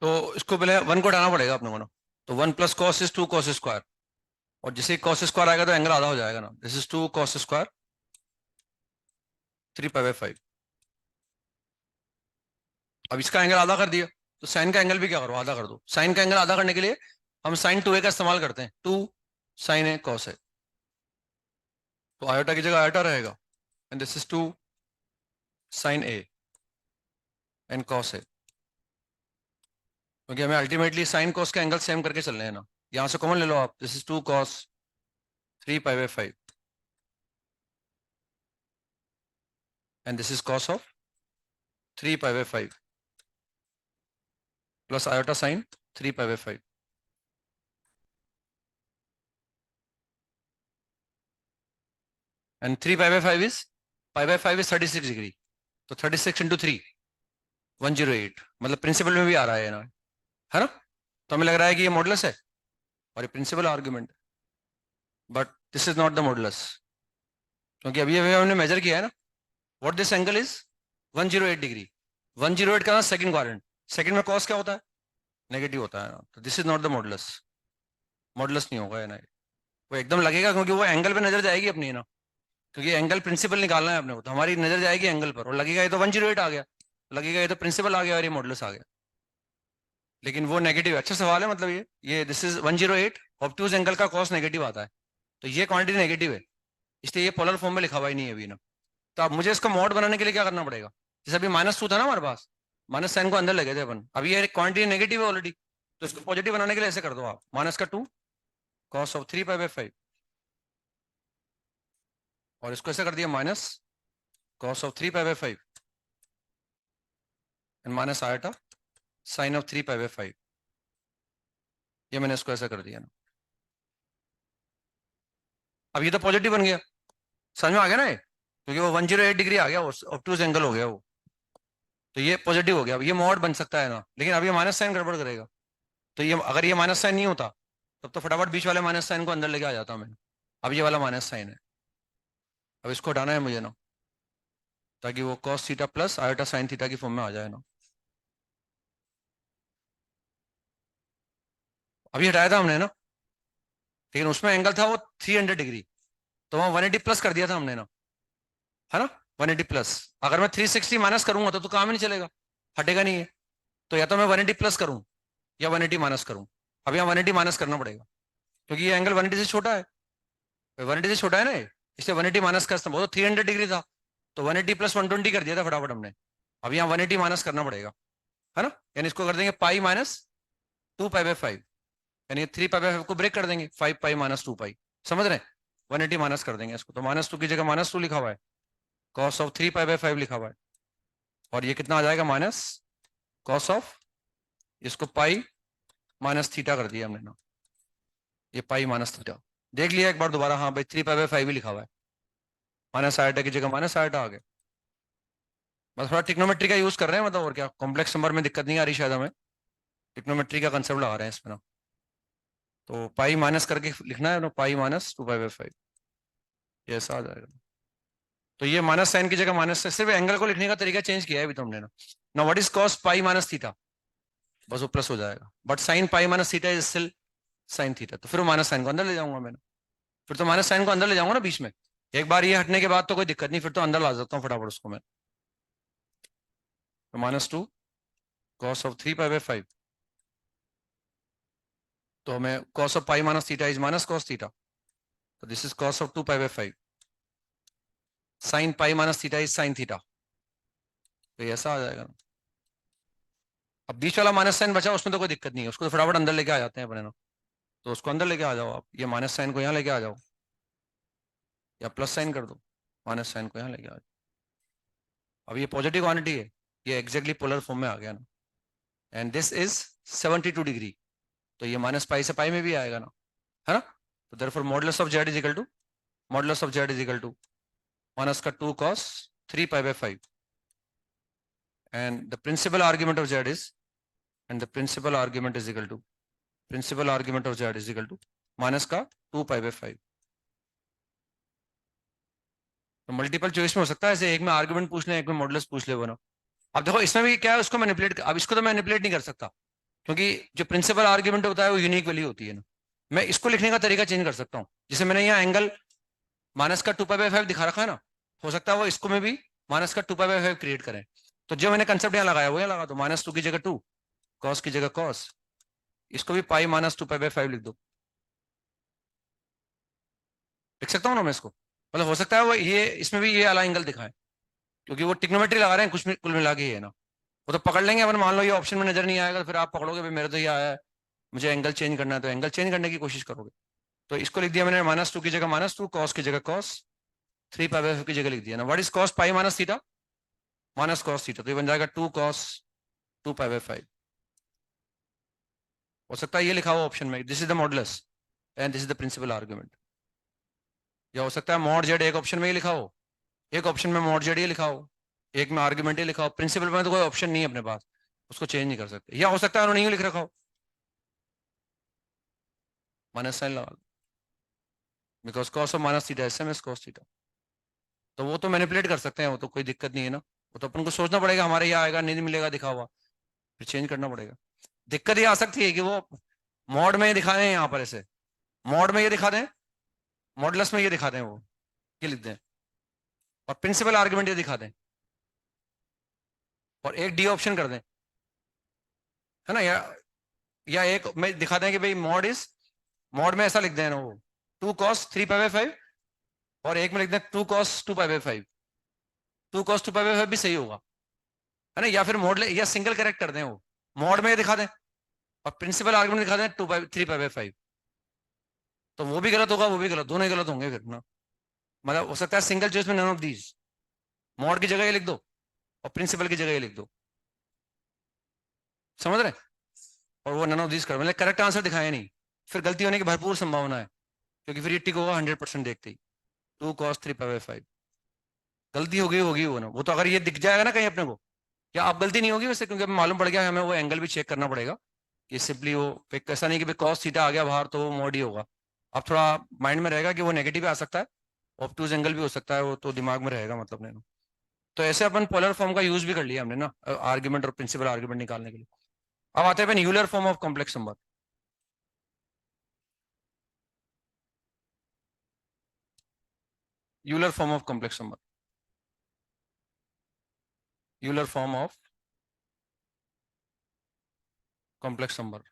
तो इसको पहले 1 को हटाना पड़ेगा अपने को ना, तो 1 plus cos is 2 cos square, और जैसे कॉस स्क्वायर आएगा तो एंगल आधा हो जाएगा ना, this is 2 cos square 3 pi by 5। अब इसका एंगल आधा कर दिया, तो साइन का एंगल भी क्या करो, आधा कर दो। साइन का एंगल आधा करने के लिए हम साइन 2a का इस्तेमाल करते हैं, 2 साइन ए कॉस है, तो आयोटा की जगह आयोटा रहेगा, and this is 2 sine a and cos है, क्योंकि हमें अल्टीमेटली साइन कॉस का एंगल सेम करके चलने हैं ना। यहां से कॉमन ले लो आप, this is 2 cos 3 pi by 5 and this is cos of 3 pi by 5 plus iota sign 3 pi by 5, and 3 pi by 5 is 36 degree, तो 36 इंटू 3 108, मतलब प्रिंसिपल में भी आ रहा है ना, है ना। तो हमें लग रहा है कि ये मॉडुलस है और ये principal argument, but this is not the modulus, क्योंकि अभी अभी हमने मेजर किया है ना, what this angle is 108 degree, 108 का सेकंड क्वाड्रेंट, सेकंड में कॉस क्या होता है, नेगेटिव होता है ना, तो this is not the modulus, modulus नहीं होगा ना, वो एकदम लगेगा क्योंकि वो एंगल पे नजर जाएगी अपनी ना, क्योंकि एंगल प्रिंसिपल निकालना है अपने को, तो हमारी नजर जाएगी एंगल पर, और लगेगा ये तो 108 आ गया, लगेगा ये तो प्रिंसिपल आ गया और ये मॉडुलस आ गया, लेकिन वो नेगेटिव है। अच्छा सवाल है, मतलब ये दिस इज 108, ऑब्ट्यूज एंगल का कॉस नेगेटिव आता है, तो ये क्वांटिटी नेगेटिव है, इसलिए ये पोलर फॉर्म में लिखा हुआ ही नहीं है अभी ना। तो अब मुझे इसका मॉड बनाने के लिए क्या करना पड़ेगा, जैसे अभी -2 था ना हमारे पास, माइनस साइन को अंदर लगे थे अपन, अभी ये क्वांटिटी नेगेटिव है ऑलरेडी, तो इसको पॉजिटिव बनाने के लिए ऐसे कर दो आप, -2 cos ऑफ 3π/5, और इसको ऐसे कर दिया -cos of 3π/5 and minus iota sine of 3π/5, ये मैंने इसको ऐसा कर दिया ना, अब ये तो पॉजिटिव बन गया, समझ में आ गया ना ये, क्योंकि वो 108 डिग्री आ गया, ऑब्ट्यूज एंगल हो गया वो, तो ये पॉजिटिव हो गया, अब ये मॉड बन सकता है ना, लेकिन अब ये माइनस साइन गड़बड़ करेगा, तो ये अगर ये माइनस साइन नहीं होता तब तो फटाफट बीच वाले माइनस साइन को अंदर लेके आ जाता मैं, अब ये वाला माइनस साइन है, अब इसको हटाना है मुझे ना, ताकि वो cos theta plus iota sine theta की फॉर्म में आ जाए ना। अभी हटाया था हमने ना, लेकिन उसमें एंगल था वो 300 डिग्री, तो वहां 180 प्लस कर दिया था हमने ना, है ना, 180 प्लस, अगर मैं 360 माइनस करूंगा तो काम ही नहीं चलेगा, हटेगा नहीं है, तो या तो मैं 180 प्लस करूं या 180 माइनस करूं, अब यहाँ 180 माइनस करना पड़ेगा, क्योंकि ये एंगल 180 से छोटा है, 180 से छोटा है ना ये, इसलिए 180 माइनस का वो तो 300 डिग्री था, तो 180 प्लस 120 कर दिया था फटाफट हमने, अब यहाँ 180 माइनस करना पड़ेगा, है ना, यानी इसको कर देंगे पाई -2π/5, यानी 3π/5 को ब्रेक कर देंगे, 5π -2π, समझ रहे हैं, 180 माइनस कर देंगे इसको, तो -2 की जगह -2 लिखा हुआ है, cos ऑफ 3π/5 लिखा हुआ है, और ये कितना आ जाएगा cos ऑफ, इसको पाई माइनस थीटा कर दिया हमने ना, ये पाई माइनस थीटा, देख लिया एक बार दोबारा, हाँ भाई 3π/5 ही लिखा हुआ है, माइनस आयोटा की जगह माइनस आयोटा आ गया, बस थोड़ा टिक्नोमेट्री का यूज कर रहे हैं, मतलब और क्या, कॉम्प्लेक्स नंबर में दिक्कत नहीं आ रही शायद हमें, टिक्नोमेट्री का कंसेप्ट लगा रहे हैं इसमें ना, तो पाई माइनस करके लिखना है ना, पाई -2π/5, ये ऐसा आ जाएगा, तो ये माइनस साइन की जगह माइनस, सिर्फ एंगल को लिखने का तरीका चेंज किया है अभी तुमने ना what is cos pi minus theta, बस वो प्लस हो जाएगा, but sign pi minus theta is still sign theta, तो फिर वो माइनस साइन को अंदर ले जाऊंगा मैं, फिर तो माइनस साइन को अंदर ले जाऊंगा ना बीच में, एक बार ये हटने के बाद तो कोई दिक्कत नहीं, फिर तो अंदर ला सकता हूँ फटाफट उसको मैं, तो -2 cos ऑफ 3π/5, तो हमें cos of pi minus theta is minus cos theta, तो this is cos of 2π/5, sine pi minus theta is sine theta, तो ऐसा आ जाएगा, अब बीच वाला माइनस साइन बचा उसमें तो कोई दिक्कत नहीं है, उसको तो फटाफट अंदर लेके आ जाते हैं अपने ना, तो उसको अंदर लेके आ जाओ आप, ये माइनस साइन को यहाँ लेके आ जाओ, या प्लस साइन कर दो, माइनस साइन को यहाँ लेके आ जाओ, अब ये पॉजिटिव क्वांटिटी है, ये एग्जैक्टली पोलर फॉर्म में आ गया ना, एंड दिस इज 72 डिग्री, तो ये -पाई से पाई में भी आएगा ना, है ना, तो therefore modulus of Z is equal to, modulus of Z is equal to -2 cos 3π/5, and the principal argument of z is, and the principal argument is equal to, principal argument of z is equal to -2π/5, तो multiple choice में हो सकता है ऐसे, एक में argument पूछ ले, एक में मॉडुलस पूछ ले, बनो, अब देखो इसमें भी क्या है, उसको मैनिपुलेट, अब इसको तो मैं मैनिपुलेट नहीं कर सकता, क्योंकि जो प्रिंसिपल आर्ग्यूमेंट होता है वो यूनिक वैल्यू होती है ना, मैं इसको लिखने का तरीका चेंज कर सकता हूँ, जैसे मैंने यहाँ एंगल -2π/5 दिखा रखा है ना, हो सकता है वो इसको में भी -2π/5 क्रिएट करें, तो जो मैंने कंसेप्ट यहाँ लगाया वो यहाँ लगा दो, -2 की जगह 2, कॉस की जगह कॉस, इसको भी पाई -2π/5 लिख दो, लिख सकता हूँ ना मैं इसको, मतलब हो सकता है वो ये इसमें भी ये वाला एंगल दिखाए, क्योंकि वो टिक्नोमेट्री लगा रहे हैं कुछ कुल मिला के, ये ना वो तो पकड़ लेंगे अपन, मान लो ये ऑप्शन में नजर नहीं आएगा तो फिर आप पकड़ोगे भाई मेरे तो ये आया है, मुझे एंगल चेंज करना है, तो एंगल चेंज करने की कोशिश करोगे, तो इसको लिख दिया मैंने -2 की जगह -2, कॉस की जगह कॉस, 3π/5 की जगह लिख दिया ना, what is cos pi minus theta, minus cos theta, तो ये बन जाएगा 2 cos 2π/5, हो सकता है ये लिखा हुआ ऑप्शन में, this is the modulus and this is the principal argument, या हो सकता है मॉड जेड एक ऑप्शन में ही लिखा हो, एक ऑप्शन में मॉड जेड ही लिखा हो, एक में आर्ग्यूमेंट ही लिखा हो, प्रिंसिपल में तो कोई ऑप्शन नहीं है अपने पास, उसको चेंज नहीं कर सकते, या हो सकता है उन्होंने नहीं लिख रखा हो, माइनस साइन लगा, because cos of minus theta SMS cos theta, तो वो तो मैनिपुलेट कर सकते हैं, वो तो कोई दिक्कत नहीं है ना, वो तो अपन को सोचना पड़ेगा, हमारे यहाँ आएगा नहीं मिलेगा दिखा हुआ, फिर चेंज करना पड़ेगा। दिक्कत ये आ सकती है कि वो मॉड में दिखा दें, यहाँ पर ऐसे मॉड में ये दिखा दें, मॉडुलस में ये दिखा दें, वो ये लिख दें, और प्रिंसिपल आर्ग्यूमेंट ये दिखा दें, और एक डी ऑप्शन कर दें, है ना, या एक में दिखा दें कि भाई मॉड इज, मॉड में ऐसा लिख दें ना वो 2 cos 3 π/5, और एक में लिख दें 2 cos 2 π/5। 2 cos 2 π/5 भी सही होगा, है ना, या फिर मॉड या सिंगल करेक्ट कर दें, वो मॉड में ये दिखा दें और प्रिंसिपल आर्ग्यूमेंट दिखा दें 3 π/5। तो वो भी गलत होगा, वो भी गलत, दोनों ही गलत होंगे फिर ना। मतलब हो सकता है सिंगल चॉइस में नन ऑफ दीज, मॉड की जगह ये लिख दो और प्रिंसिपल की जगह ये लिख दो, समझ रहे, और वो नन ऑफ दीज कर, मतलब करेक्ट आंसर दिखाया नहीं, फिर गलती होने की भरपूर संभावना है, क्योंकि फिर ये टिक होगा 100% देखते ही 2 cos 3 π/5। गलती होगी होगी वो ना, वो तो अगर ये दिख जाएगा ना कहीं अपने को, या आप गलती नहीं होगी वैसे, क्योंकि हमें मालूम पड़ गया, हमें वो एंगल भी चेक करना पड़ेगा कि सिंपली वो ऐसा नहीं कि कॉस थीटा आ गया बाहर तो वो मॉड ही होगा। अब थोड़ा माइंड में रहेगा कि वो नेगेटिव आ सकता है, ऑब्टूज एंगल भी हो सकता है, वो तो दिमाग में रहेगा मतलब नहीं। तो ऐसे अपन पोलर फॉर्म का यूज भी कर लिया हमने ना, आर्ग्यूमेंट और प्रिंसिपल आर्ग्यूमेंट निकालने के लिए। अब आते हैं Euler form of complex number. Euler form of complex number, Euler form of complex number,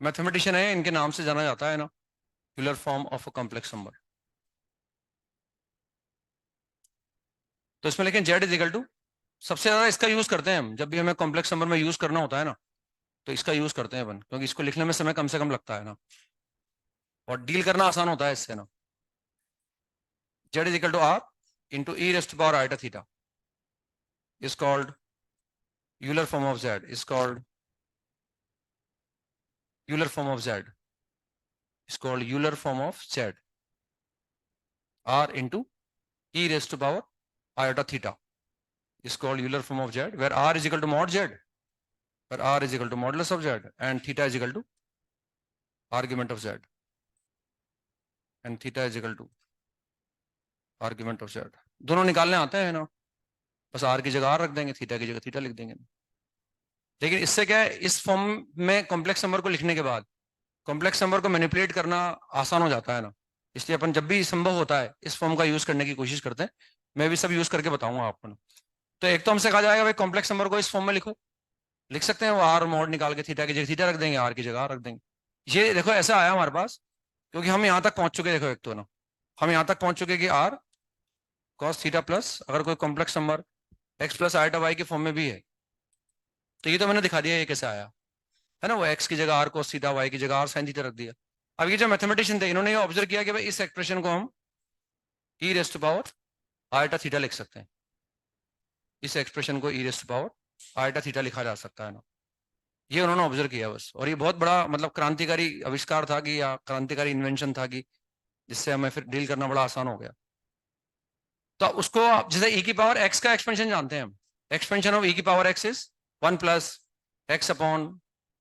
mathematician है इनके नाम से जाना जाता है ना, Euler form of a complex number. तो इसमें लेकिन जेड इज इक्वल टू, सबसे ज्यादा इसका यूज करते हैं हम जब भी हमें कॉम्प्लेक्स नंबर में यूज करना होता है ना, तो इसका यूज करते हैं अपन, क्योंकि इसको लिखने में समय कम से कम लगता है ना, और डील करना आसान होता है इससे ना। Z is equal to R into E raised power iota theta is called Euler form of Z, is called Euler form of Z, is called Euler form of Z, R into E raised power iota theta is called Euler form of Z, where R is equal to mod Z, where R is equal to modulus of Z, and theta is equal to argument of Z, and theta is equal to argument of Z। दोनों निकालने आते हैं ना, बस R की जगह R रख देंगे, थीटा की जगह थीटा लिख देंगे। लेकिन इससे क्या है, इस फॉर्म में कॉम्प्लेक्स नंबर को लिखने के बाद कॉम्प्लेक्स नंबर को मैनिपुलेट करना आसान हो जाता है ना, इसलिए अपन जब भी संभव होता है इस फॉर्म का यूज करने की कोशिश करते हैं। मैं भी सब यूज करके बताऊंगा आपको। तो एक तो हमसे कहा जाएगा भाई कॉम्प्लेक्स नंबर को इस फॉर्म में लिखो, लिख सकते हैं वो आर मॉड निकाल के थीटा की जगह थीटा रख देंगे, आर की जगह आर रख देंगे। ये देखो ऐसा आया हमारे पास, क्योंकि हम यहाँ तक पहुंच चुके, देखो एक तो ना हम यहाँ तक पहुंच चुके कि आर कॉस थीटा प्लस अगर कोई complex number X plus iota Y के फॉर्म में भी है, तो ये तो मैंने दिखा दिया ये कैसे आया, है ना, वो एक्स की जगह आर कॉस थीटा, वाई की जगह आर साइन थीटा रख दिया। अब ये जो मैथमेटिशियन थे इन्होंने ये ऑब्जर्व किया कि भाई इस एक्सप्रेशन को हम ई रेस्ट पावर आइटा थीटा लिख सकते हैं, इस एक्सप्रेशन को ई रेस्ट पावर आइटा थीटा लिखा जा सकता है ना, ये उन्होंने ऑब्जर्व किया बस। और ये बहुत बड़ा मतलब क्रांतिकारी आविष्कार था कि, या क्रांतिकारी इन्वेंशन था कि, जिससे हमें फिर डील करना बड़ा आसान हो गया। तो उसको जैसे ई की पावर एक्स का एक्सपेंशन जानते हैं हम, एक्सपेंशन ऑफ ई की power x is 1 plus x upon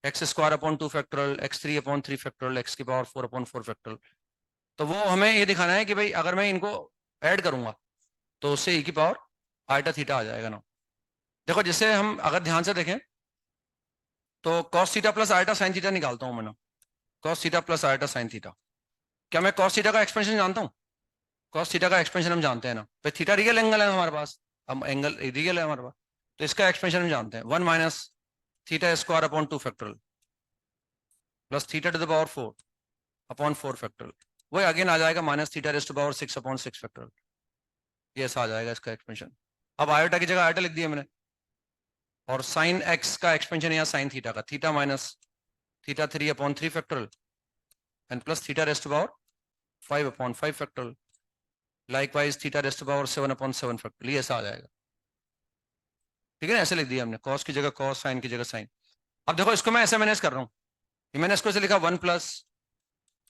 x square upon 2 factorial x 3 upon 3 factorial x की पावर 4 अपॉन 4 फैक्टोरियल। तो वो हमें ये दिखाना है कि भाई अगर मैं इनको ऐड करूंगा तो उससे ई की पावर आइटा थीटा आ जाएगा ना। देखो जैसे हम अगर ध्यान से देखें तो cos theta plus iota sine theta निकालता हूं मैं ना, cos theta plus iota sine theta, क्या मैं कॉस थीटा का एक्सपेंशन जानता हूं? कॉस थीटा का एक्सपेंशन हम जानते हैं ना, तो थीटा रियल एंगल है हमारे पास, हम एंगल रियल है हमारे पास, तो इसका एक्सपेंशन हम जानते हैं 1 minus theta square upon 2 factorial plus theta to the power 4 upon 4 factorial, वही अगेन आ जाएगा minus theta raised to power 6 upon 6 factorial, ये ऐसा आ जाएगा इसका एक्सपेंशन। अब आयोटा की जगह आयोटा लिख दिया मैंने, और साइन एक्स का एक्सपेंशन या साइन थीटा का theta minus theta 3 upon 3 factorial and plus theta raised to power 5 upon 5 factorial, likewise theta raised to power 7 upon 7 factorial, ये ऐसा आ जाएगा। ठीक है ना, ऐसे लिख दिया हमने, कॉस की जगह कॉस, साइन की जगह साइन। अब देखो इसको मैं ऐसे मैनेज कर रहा हूँ, मैंने इसको ऐसे लिखा 1 plus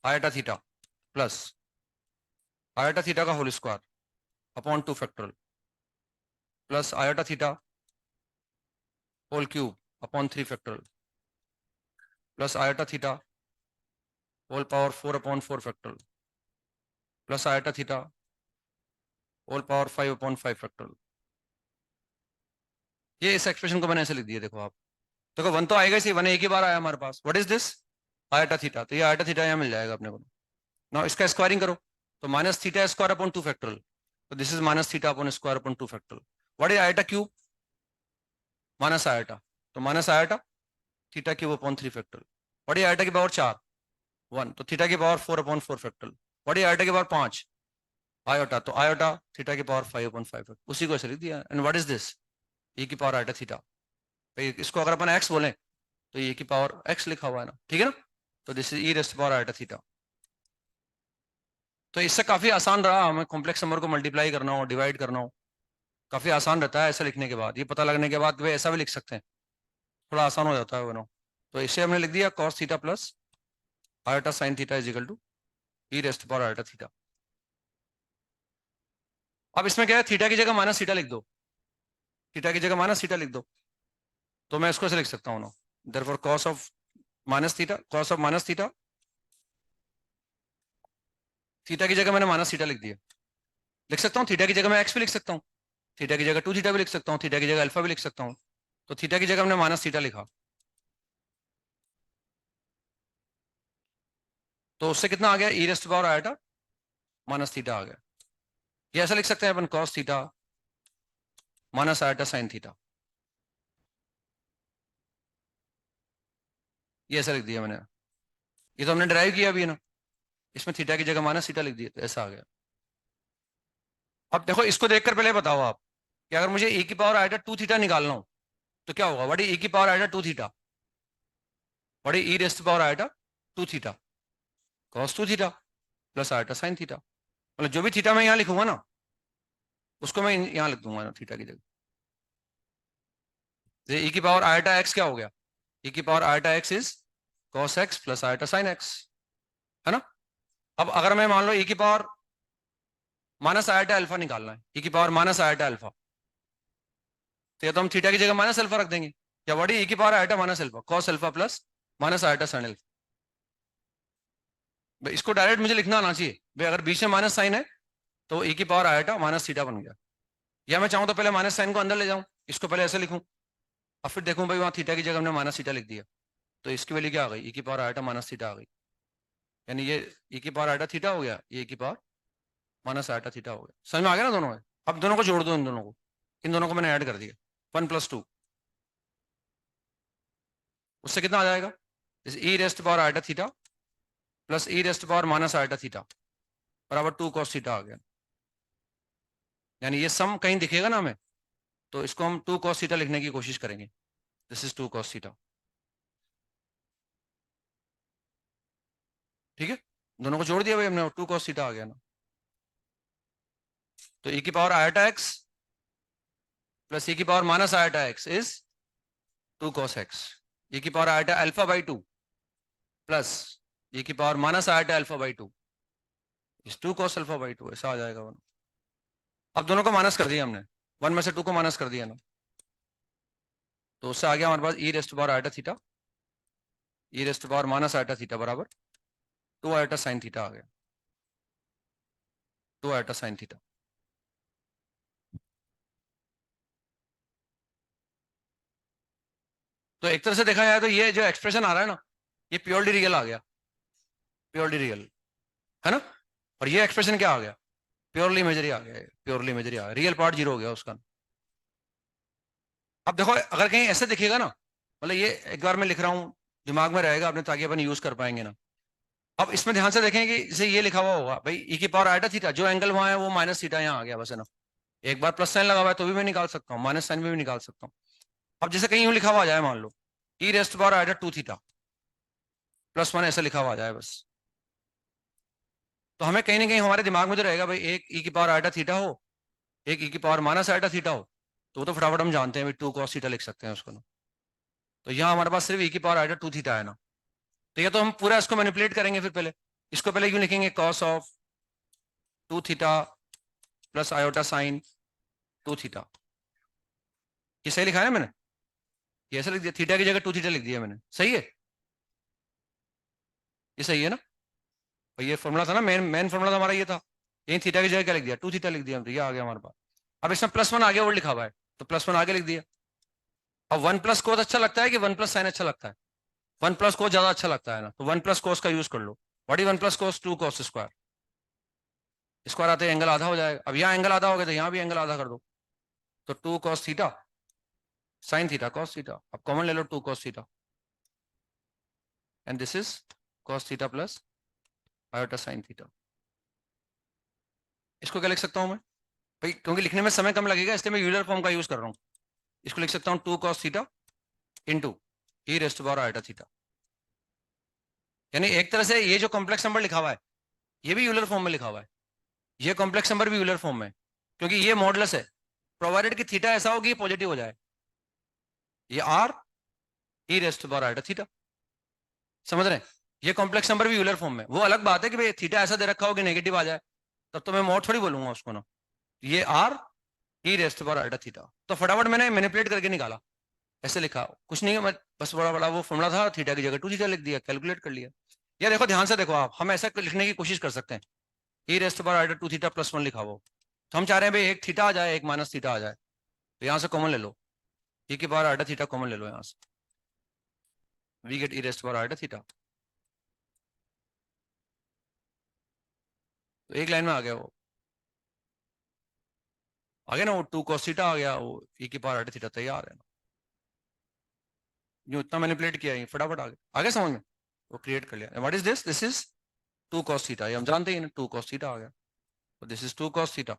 iota theta plus iota theta का whole square upon 2 factorial plus iota theta whole cube upon 3 factorial plus iota theta whole power 4 upon 4 factorial plus iota theta whole power 5 upon 5 factorial. ये इस expression को मैंने ऐसे लिख दिया, देखो आप, देखो वन तो आएगा ही, वन एक ही बार आया हमारे पास। What is this? Iota theta. तो ये आयटा थीटा यहाँ मिल जाएगा अपने को। ना इसका स्क्वायरिंग करो, तो minus theta square upon 2 factorial, तो this is minus theta upon square upon 2 factorial. What is iota cube? Minus iota, तो minus iota theta cube upon 3 factorial. What is iota की पावर 4? 1, तो थीटा की power 4 upon 4 factorial. What is iota की power 5? Iota, तो iota theta की power 5 upon 5, उसी को ऐसे लिख दिया। And what is this? e की पावर आयटा थीटा। इसको अगर अपन x बोलें तो e की पावर x लिखा हुआ है ना, ठीक है ना। तो this is e raised power iota theta. तो इससे काफी आसान रहा, हमें कॉम्प्लेक्स नंबर को मल्टीप्लाई करना हो, डिवाइड करना हो, काफी आसान रहता है ऐसा लिखने के बाद, ये पता लगने के बाद कि भाई ऐसा भी लिख सकते हैं, थोड़ा आसान हो जाता है वो ना। तो इसे हमने लिख दिया cos theta plus iota sine theta is equal to e raised power iota theta. अब इसमें क्या है, थीटा की जगह माइनस थीटा लिख दो, थीटा की जगह माइनस थीटा लिख दो, तो मैं इसको ऐसे लिख सकता हूँ ना, therefore cos of minus theta, cos of minus theta, theta की जगह मैंने माइनस थीटा लिख दिया। लिख सकता हूँ थीटा की जगह मैं एक्स भी लिख सकता हूँ, थीटा की जगह 2 थीटा भी लिख सकता हूँ, थीटा की जगह अल्फा भी लिख सकता हूँ। तो थीटा की जगह हमने माइनस थीटा लिखा, तो उससे कितना आ गया, ई रेस्ट पावर आया था माइनस थीटा आ गया। ये ऐसा लिख सकते हैं अपन, cos theta minus iota sine theta, ये ऐसा लिख दिया मैंने। ये तो हमने ड्राइव किया अभी है ना, इसमें थीटा की जगह माइनस थीटा लिख दिया, तो ऐसा आ गया। अब देखो इसको देखकर पहले बताओ आप कि अगर मुझे e की पावर आयटा 2 थीटा निकालना हो तो क्या होगा। व्हाट इज e की power eta 2 theta? What is e raised power eta 2 theta? Cos 2 theta plus iota sine theta. मतलब जो भी थीटा मैं यहाँ लिखूंगा ना, उसको मैं यहाँ लिख दूंगा ना थीटा की जगह। e की पावर आयटा एक्स क्या हो गया, e की power eta x is cos x plus iota sine x, है ना। अब अगर मैं मान लो e की पावर माइनस आयटा अल्फा निकालना है, e की पावर माइनस आयटा अल्फा, तो या तो हम थीटा की जगह माइनस अल्फा रख देंगे, या व्हाट इज e की power eta minus alpha, cos alpha plus minus iota sine alpha. इसको डायरेक्ट मुझे लिखना आना चाहिए भाई, अगर बीच में माइनस साइन है तो e की पावर आयटा माइनस थीटा बन गया। या मैं चाहूँ तो पहले माइनस साइन को अंदर ले जाऊं, इसको पहले ऐसे लिखूं, और फिर देखूं भाई वहां थीटा की जगह हमने माइनस थीटा लिख दिया, तो इसकी वैल्यू क्या आ गई, e की पावर आयटा माइनस थीटा आ गई। यानी ये e की पावर आयटा थीटा हो गया, ये e की पावर माइनस आयटा थीटा हो गया। समझ में आ गया ना दोनों में। अब दोनों को जोड़ दो, इन दोनों को, इन दोनों को मैंने ऐड कर दिया, 1 + 2, उससे कितना आ जाएगा, e raised power iota theta plus e raised power minus iota theta बराबर 2 cos थीटा आ गया। यानी ये सम कहीं दिखेगा ना हमें, तो इसको हम 2 cos थीटा लिखने की कोशिश करेंगे। दिस इज 2 cos थीटा, ठीक है। दोनों को जोड़ दिया भाई हमने, 2 cos थीटा आ गया ना। तो e की power eta x plus e की power minus eta x is 2 cos x, e की power eta alpha by 2 plus e की power minus eta alpha by 2 is 2 cos alpha by 2, ऐसा आ जाएगा वन। अब दोनों को माइनस कर दिया हमने, 1 में से 2 को माइनस कर दिया ना, तो उससे आ गया हमारे पास e raised power iota theta, e raised power minus iota theta बराबर 2 आयटा साइन थीटा आ गया, 2 आयटा साइन थीटा। तो एक तरह से देखा जाए तो ये जो एक्सप्रेशन आ रहा है ना, ये प्योरली रियल आ गया, प्योरली रियल, है ना। और ये एक्सप्रेशन क्या आ गया, प्योरली इमेजरी आ गया, प्योरली इमेजरी आ गया, रियल पार्ट जीरो हो गया उसका। अब देखो अगर कहीं ऐसे दिखेगा ना, मतलब ये एक बार मैं लिख रहा हूं, दिमाग में रहेगा अपने, ताकि अपन यूज कर पाएंगे ना। अब इसमें ध्यान से देखें कि जैसे ये लिखा हुआ होगा भाई ई की पावर आयटा थीटा, जो एंगल वहां है वो माइनस थीटा यहाँ आ गया बस, है ना। एक बार प्लस साइन लगा हुआ है तो भी मैं निकाल सकता हूँ, माइनस साइन भी निकाल सकता हूँ। अब जैसे कहीं यूं लिखा हुआ आ जाए, मान लो ई रेस्ट पावर आयटा 2 थीटा +1, ऐसा लिखा हुआ आ जाए बस, तो हमें कहीं ना कहीं हमारे दिमाग में तो रहेगा भाई, एक ई की पावर आयटा थीटा हो, एक ई की पावर माइनस आयटा थीटा हो, तो वो तो फटाफट हम जानते हैं भाई 2 cos थीटा लिख सकते हैं उसको ना। तो यहाँ हमारे पास सिर्फ ई की पावर आयटा 2 थीटा है ना, तो ये तो हम पूरा इसको मैनिपुलेट करेंगे। फिर पहले इसको पहले क्यों लिखेंगे, cos of 2 theta plus iota sign 2 theta, ये सही लिखा है मैंने, ये ऐसा लिख दिया, थीटा की जगह 2 थीटा लिख दिया मैंने, सही है, ये सही है ना। और ये फॉर्मूला था ना, मेन मेन फॉर्मूला तो हमारा ये था, यही थीटा की जगह क्या लिख दिया, 2 थीटा लिख दिया, तो ये आ गया हमारे पास। अब इसमें +1 आगे और लिखा हुआ है, तो +1 आगे लिख दिया, अब वन प्लस कोस अच्छा लगता है कि वन प्लस साइन अच्छा लगता है? वन प्लस कोस ज्यादा अच्छा लगता है ना, तो वन प्लस कोस का यूज कर लो। What is one plus cos? Two cos square. Square आते एंगल आधा हो जाएगा। अब यहाँ एंगल आधा हो गया तो यहाँ भी एंगल आधा कर दो, तो two cos theta sine theta cos theta. अब कॉमन ले लो two cos theta, and this is cos theta plus iota sine theta. इसको क्या लिख सकता हूं मैं भाई? क्योंकि लिखने में समय कम लगेगा इसलिए मैं यूलर फॉर्म का यूज कर रहा हूं। इसको लिख सकता हूं two cos theta into E raised power iota theta. यानी एक तरह से ये जो कॉम्प्लेक्स नंबर लिखा हुआ है ये भी यूलर फॉर्म में लिखा हुआ है, ये कॉम्प्लेक्स नंबर भी यूलर फॉर्म में, क्योंकि ये मॉडुलस है, प्रोवाइडेड कि थीटा ऐसा हो कि ये पॉजिटिव हो जाए। ये R E raised power iota theta, समझ रहे हैं? ये कॉम्प्लेक्स नंबर भी यूलर फॉर्म में। वो अलग बात है कि भाई थीटा ऐसा दे रखा हो कि नेगेटिव आ जाए, तब तो मैं मॉड थोड़ी बोलूंगा उसको ना। ये R E raised power iota theta, तो फटाफट मैंने मैनिपुलेट करके निकाला। ऐसे लिखा कुछ नहीं है, मैं बस बड़ा बड़ा वो फॉर्मूला था, थीटा की जगह टू थीटा लिख दिया, कैलकुलेट कर लिया। यार देखो ध्यान से देखो, आप हम ऐसा लिखने की कोशिश कर सकते हैं, e raised power iota two theta plus one लिखा हो, तो हम चाह रहे हैं भाई एक थीटा आ जाए एक माइनस थीटा आ जाए, तो यहाँ से कॉमन ले लो, ई की पावर आयोटा थीटा कॉमन ले लो यहाँ से, we get E raised power iota theta. तो एक लाइन में आ गया वो, आ गया ना वो टू कॉस थीटा आ गया, वो ई की पावर आयोटा थीटा तैयार है ना। जो इतना मैनिपुलेट किया है फटाफट आ गया समझ में, वो क्रिएट कर लिया। What is this? This is two cos theta, ये हम जानते ही ना, टू कॉस थीटा आ गया, तो this is two cos theta.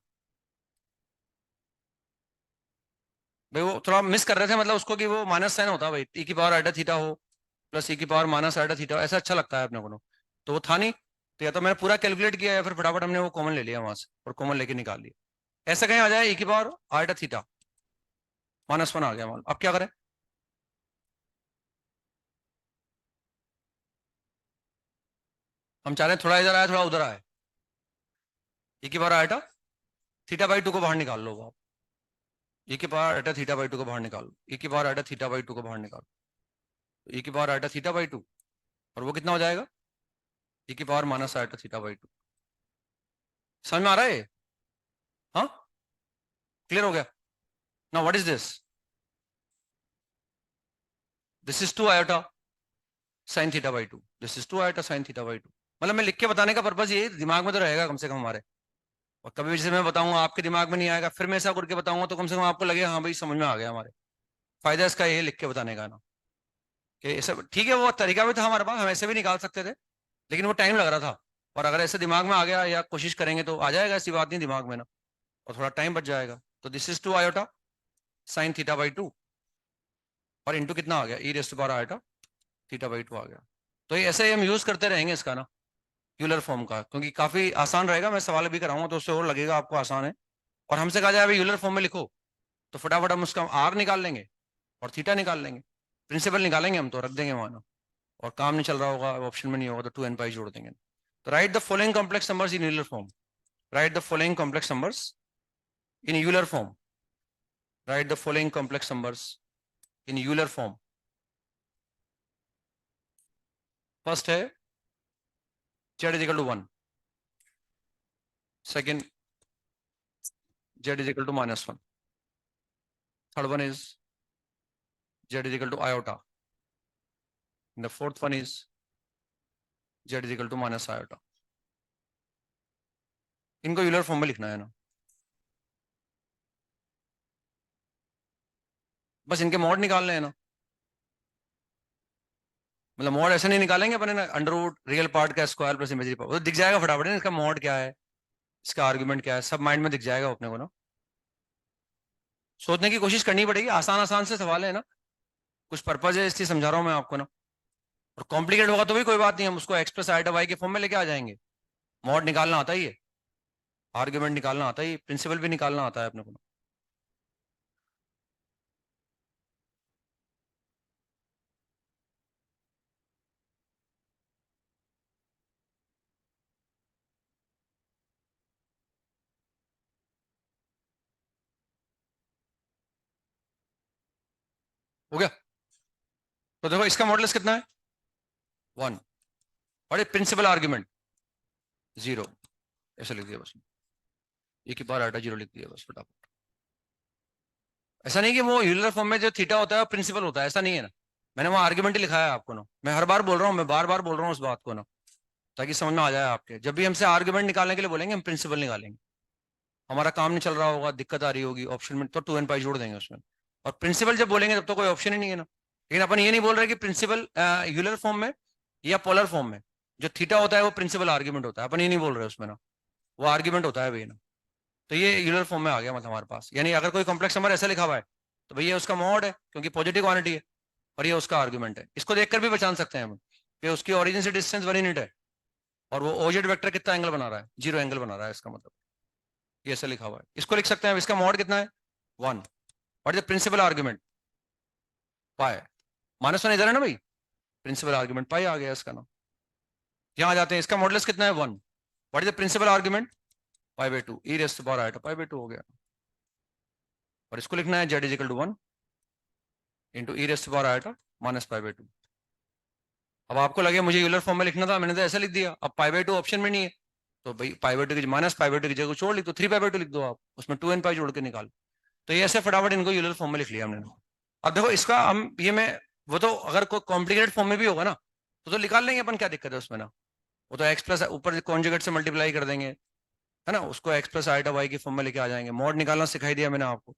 भाई वो थोड़ा मिस कर रहे थे, मतलब उसको कि वो माइनस साइन होता भाई, टी की पावर आइडा थीटा हो प्लस ई की पावर माइनस आइडा थीटा, ऐसा अच्छा लगता है अपने को, तो वो था नहीं। तो या तो मैंने पूरा कैलकुलेट किया या फिर फटाफट हमने वो कॉमन ले लिया वहां से और कॉमन लेके निकाल लिया। ऐसा कहीं आ जाए ई की power iota theta minus one आ गया मान, अब क्या करें? हम चाह रहे हैं थोड़ा इधर आए थोड़ा उधर आए, ई की power iota theta by two को बाहर निकाल लो आप, ई की power iota theta by two को बाहर निकालो, ई की power iota theta by two को बाहर निकालो, ई की power iota theta by two, और वो कितना हो जाएगा? ई की power minus iota theta by two. समझ में आ रहा है? हाँ, क्लियर हो गया? Now what is this? This is two iota sine theta by two, this is two iota sine theta by two. मतलब मैं लिख के बताने का पर्पज ये दिमाग में तो रहेगा कम से कम हमारे, और कभी भी जैसे मैं बताऊंगा आपके दिमाग में नहीं आएगा, फिर मैं ऐसा करके बताऊंगा तो कम से कम आपको लगेगा हाँ भाई समझ में आ गया हमारे। फायदा इसका ये लिख के बताने का ना, कि ऐसा ठीक है, वो तरीका भी था हमारे पास, हम ऐसे भी निकाल सकते थे, लेकिन वो टाइम लग रहा था। और अगर ऐसे दिमाग में आ गया या कोशिश करेंगे तो आ जाएगा, ऐसी बात नहीं दिमाग में ना, और थोड़ा टाइम बच जाएगा। तो this is two iota sine theta by two, और इंटू कितना आ गया? E raised bar iota theta by two आ गया। तो ये ऐसे ही हम यूज करते रहेंगे इसका ना, यूलर फॉर्म का, क्योंकि काफी आसान रहेगा। मैं सवाल भी कराऊंगा तो उससे और लगेगा आपको आसान है। और हमसे कहा जाए अभी यूलर फॉर्म में लिखो, तो फटाफट हम उसका आर निकाल लेंगे और थीटा निकाल लेंगे, प्रिंसिपल निकालेंगे हम, तो रख देंगे वहां ना। और काम नहीं चल रहा होगा, ऑप्शन में नहीं होगा, तो टू एन पाई जोड़ देंगे। तो write the following complex numbers in Euler form, write the following complex numbers in Euler form, write the following complex numbers in Euler form. First है z is equal to one, second z is equal to minus one, third one is z is equal to iota, the fourth one is z is equal to minus iota. इनको Euler form में लिखना है ना, बस इनके mod निकालने हैं ना। मतलब मॉड ऐसे नहीं निकालेंगे अपने ना, अंडर रूट रियल पार्ट का स्क्वायर प्लस इमेजरी पार्ट, वो दिख जाएगा फटाफट ना, इसका मॉड क्या है, इसका आर्गुमेंट क्या है, सब माइंड में दिख जाएगा अपने को ना। सोचने की कोशिश करनी पड़ेगी, आसान आसान से सवाल है ना, कुछ पर्पज है इसलिए समझा रहा हूं मैं आपको ना। और कॉम्प्लिकेट होगा तो भी कोई बात नहीं, हम उसको एक्स प्लस आइटा वाई के फॉर्म में लेके आ जाएंगे। मॉड निकालना आता ही है, आर्ग्यूमेंट निकालना आता ही, प्रिंसिपल भी निकालना आता है अपने को। हो गया? तो देखो इसका मॉडल्स कितना है? वन। और प्रिंसिपल आर्ग्यूमेंट जीरो, ऐसे लिख दिया बस, एक ही बार आटा जीरो लिख दिया बस फटाफट। ऐसा नहीं कि वो यूलर फॉर्म में जो थीटा होता है वो प्रिंसिपल होता है, ऐसा नहीं है ना। मैंने वहां आर्ग्यूमेंट ही लिखा है आपको ना, मैं हर बार बोल रहा हूँ, मैं बार बार बोल रहा हूँ उस बात को ना, ताकि समझ में आ जाए आपके। जब भी हमसे आर्ग्यूमेंट निकालने के लिए बोलेंगे हम प्रिंसिपल निकालेंगे। हमारा काम नहीं चल रहा होगा, दिक्कत आ रही होगी ऑप्शन में, तो 2n पाई जोड़ देंगे उसमें। और प्रिंसिपल जब बोलेंगे तब तो कोई ऑप्शन ही नहीं है ना। लेकिन अपन ये नहीं बोल रहे कि प्रिंसिपल यूलर फॉर्म में या पोलर फॉर्म में जो थीटा होता है वो प्रिंसिपल आर्ग्यूमेंट होता है, अपन ये नहीं बोल रहे उसमें ना, वो आर्ग्यूमेंट होता है भैया ना। तो ये यूलर फॉर्म में आ गया मतलब हमारे पास, यानी अगर कोई कॉम्प्लेक्स नंबर ऐसा लिखा हुआ है तो भैया उसका मॉड है, क्योंकि पॉजिटिव क्वांटिटी है, और ये उसका आर्ग्यूमेंट है। इसको देखकर भी पहचान सकते हैं हम कि उसकी ओरिजिन से डिस्टेंस 1 यूनिट है, और वो ओजेड वेक्टर कितना एंगल बना रहा है, 0 एंगल बना रहा है, इसका मतलब ये ऐसा लिखा हुआ है। इसको लिख सकते हैं, इसका मॉड कितना है, 1। What is the principal argument, pi. -1 इधर है ना भाई, प्रिंसिपल आर्ग्यूमेंट पाई आ गया इसका नाम। यहाँ आ जाते हैं, इसका मॉडुलस कितना है, 1। What is the principal argument, π/2 e raise to power आया, π/2 हो गया। और इसको लिखना है z = 1 into E rays to power आया -π/2। अब आपको लगे मुझे यूलर फॉर्म में लिखना था, मैंने तो ऐसा लिख दिया। अब π/2 ऑप्शन में नहीं है, तो भाई π/2 की -π/2 की जगह छोड़ लिख दो, 3π/2 लिख दो आप, उसमें 2n पाई जोड़ के निकाल। तो ये ऐसे फटाफट इनको यूलर फॉर्म में लिख लिया हमने। अब देखो इसका हम ये मैं वो तो अगर कोई कॉम्प्लिकेटेड फॉर्म में भी होगा ना तो निकाल लेंगे अपन, क्या दिक्कत है उसमें ना। वो तो एक्स प्लस ऊपर कॉन्जुगेट से मल्टीप्लाई कर देंगे, है ना, उसको एक्स प्लस आइटा वाई की फॉर्म में लेके आ जाएंगे। मॉड निकालना सिखाई दिया मैंने आपको,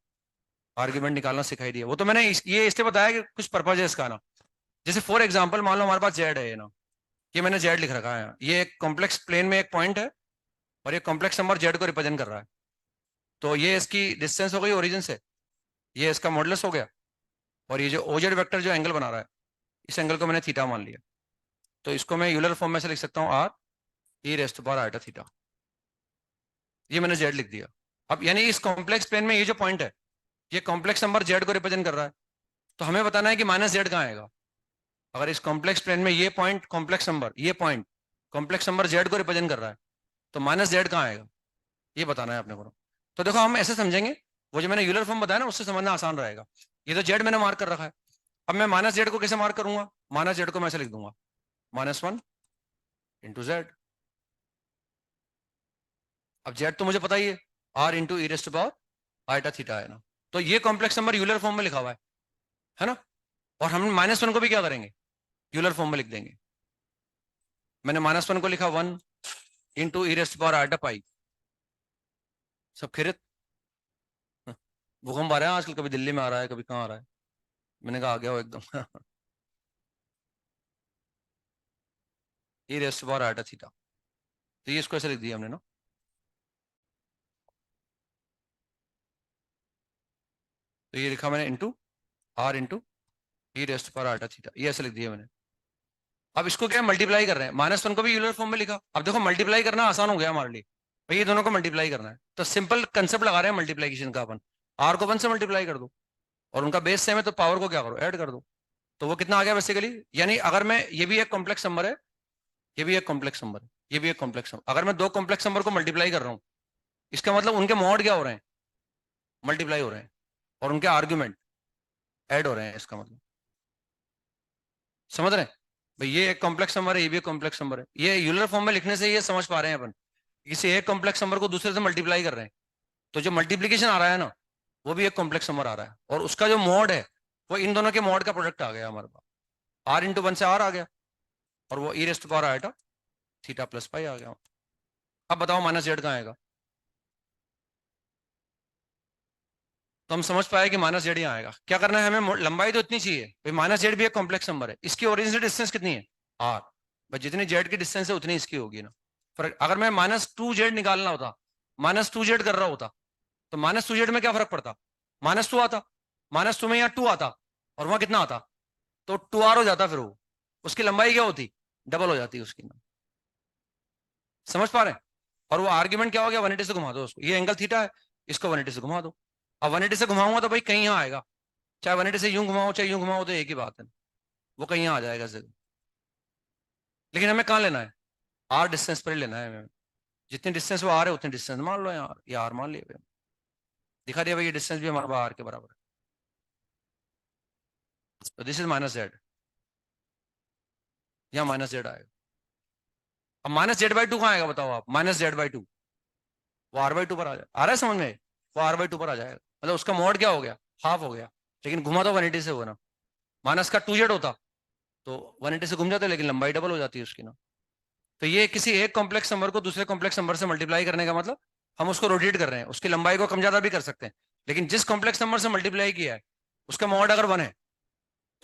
आर्ग्यूमेंट निकालना सिखाई दिया। वो तो मैंने ये इसलिए बताया कि कुछ पर्पज है इसका ना। जैसे फॉर एग्जाम्पल मान लो हमारे पास जेड है ये ना, ये मैंने जेड लिख रखा है, ये एक कॉम्प्लेक्स प्लेन में एक पॉइंट है, और ये कॉम्प्लेक्स नंबर जेड को रिप्रेजेंट कर रहा है। तो ये इसकी डिस्टेंस हो गई ओरिजिन से, ये इसका मॉडुलस हो गया, और ये जो ओजेड वेक्टर जो एंगल बना रहा है, इस एंगल को मैंने थीटा मान लिया। तो इसको मैं यूलर फॉर्म में से लिख सकता हूँ R E rays to power iota theta, ये मैंने जेड लिख दिया। अब यानी इस कॉम्प्लेक्स प्लेन में ये जो पॉइंट है, ये कॉम्प्लेक्स नंबर जेड को रिप्रेजेंट कर रहा है। तो हमें बताना है कि माइनस जेड कहाँ आएगा। अगर इस कॉम्प्लेक्स प्लेन में ये पॉइंट कॉम्प्लेक्स नंबर, ये पॉइंट कॉम्प्लेक्स नंबर जेड को रिप्रेजेंट कर रहा है, तो माइनस जेड कहाँ आएगा, ये बताना है अपने को। तो देखो हम ऐसे समझेंगे, वो जो मैंने यूलर फॉर्म बताया ना उससे समझना आसान रहेगा। ये तो जेड मैंने मार्क कर रखा है, अब मैं माइनस जेड को कैसे मार्क करूंगा, माइनस जेड को मैं ऐसे लिख दूंगा -1 इंटू जेड। अब जेड तो मुझे पता ही है, R into E rays to power iota theta है ना। तो ये कॉम्प्लेक्स नंबर यूलर फॉर्म में लिखा हुआ है ना। और हम -1 को भी क्या करेंगे, यूलर फॉर्म में लिख देंगे। मैंने -1 को लिखा 1 into E rays to power iota pi. सब खैरियत। भूकंप आ रहा है आजकल, कभी दिल्ली में आ रहा है कभी कहाँ आ रहा है, मैंने कहा आ गया वो एकदम। E rays to power iota theta, तो ये इसको ऐसे लिख दिया हमने ना। तो ये लिखा मैंने into R into E rays to power iota theta, ये ऐसे लिख दिया मैंने। अब इसको क्या मल्टीप्लाई कर रहे हैं, -1 को भी यूलर फॉर्म में लिखा। अब देखो मल्टीप्लाई करना आसान हो गया हमारे लिए, भाई ये दोनों को मल्टीप्लाई करना है, तो सिंपल कंसेप्ट लगा रहे हैं मल्टीप्लीकेशन का अपन। आर को 1 से मल्टीप्लाई कर दो, और उनका बेस सेम है तो पावर को क्या करो, ऐड कर दो। तो वो कितना आ गया बेसिकली, यानी अगर मैं, ये भी एक कॉम्प्लेक्स नंबर है, ये भी एक कॉम्प्लेक्स नंबर है, ये भी एक कॉम्प्लेक्स नंबर, अगर मैं दो कॉम्प्लेक्स नंबर को मल्टीप्लाई कर रहा हूँ, इसका मतलब उनके मॉड क्या हो रहे हैं, मल्टीप्लाई हो रहे हैं, और उनके आर्ग्यूमेंट ऐड हो रहे हैं, इसका मतलब समझ रहे हैं। भाई ये एक कॉम्प्लेक्स नंबर है, ये भी एक कॉम्प्लेक्स नंबर है, ये यूलर फॉर्म में लिखने से ये समझ पा रहे हैं अपन, किसी एक कॉम्प्लेक्स नंबर को दूसरे से मल्टीप्लाई कर रहे हैं, तो जो मल्टीप्लीकेशन आ रहा है ना, वो भी एक कॉम्प्लेक्स नंबर आ रहा है, और उसका जो मॉड है वो इन दोनों के मॉड का प्रोडक्ट आ गया हमारे पास, आर इंटू 1 से आर आ गया, और वो ई रेज़ टू पावर आया था थीटा प्लस पाई आ गया। अब बताओ माइनस जेड कहाँ आएगा, तो हम समझ पाए कि माइनस जेड यहाँ आएगा। क्या करना है हमें, लंबाई तो इतनी चाहिए भाई, माइनस जेड भी एक कॉम्प्लेक्स नंबर है, इसकी ओरिजिन से डिस्टेंस कितनी है, आर, बस जितनी जेड की डिस्टेंस है उतनी इसकी होगी ना। फर्क, अगर मैं -2 जेड निकालना होता, -2 जेड कर रहा होता, तो -2 जेड में क्या फर्क पड़ता, -2 आता, -2 में यहाँ 2 आता, और वहां कितना आता, तो 2r हो जाता, फिर वो उसकी लंबाई क्या होती, डबल हो जाती उसकी ना। समझ पा रहे हैं। और वो आर्ग्यूमेंट क्या हो गया, 180 से घुमा दो उसको, ये एंगल थीटा है, इसको 180 से घुमा दो। अब 180 से घुमाऊंगा तो भाई कहीं यहाँ आएगा, चाहे 180 से यूं घुमाओ चाहे यूं घुमाओ, तो एक ही बात है, वो कहीं यहाँ आ जाएगा जरूर। लेकिन हमें कहाँ लेना है, आर डिस्टेंस पर ही लेना है हमें, जितनी डिस्टेंस वो आर है उतनी डिस्टेंस मान लो यार, ये आर मान लिया, दिखा दिया भाई ये डिस्टेंस भी हमारे आर के बराबर है। तो दिस इज -जेड, यहाँ -जेड आएगा। अब -z/2 कहाँ आएगा बताओ आप, -z/2 वो r/2 पर आ जाए, आ रहा है समझ में, वो r/2 पर आ जाएगा, मतलब उसका मॉड क्या हो गया, हाफ हो गया, लेकिन घुमा तो 180 से हुआ ना। माइनस का 2z होता तो 180 से घूम जाते, लेकिन लंबाई डबल हो जाती है उसकी ना। तो ये किसी एक कॉम्प्लेक्स नंबर को दूसरे कॉम्प्लेक्स नंबर से मल्टीप्लाई करने का मतलब, हम उसको रोटेट कर रहे हैं, उसकी लंबाई को कम ज्यादा भी कर सकते हैं, लेकिन जिस कॉम्प्लेक्स नंबर से मल्टीप्लाई किया है उसका मॉड अगर 1 है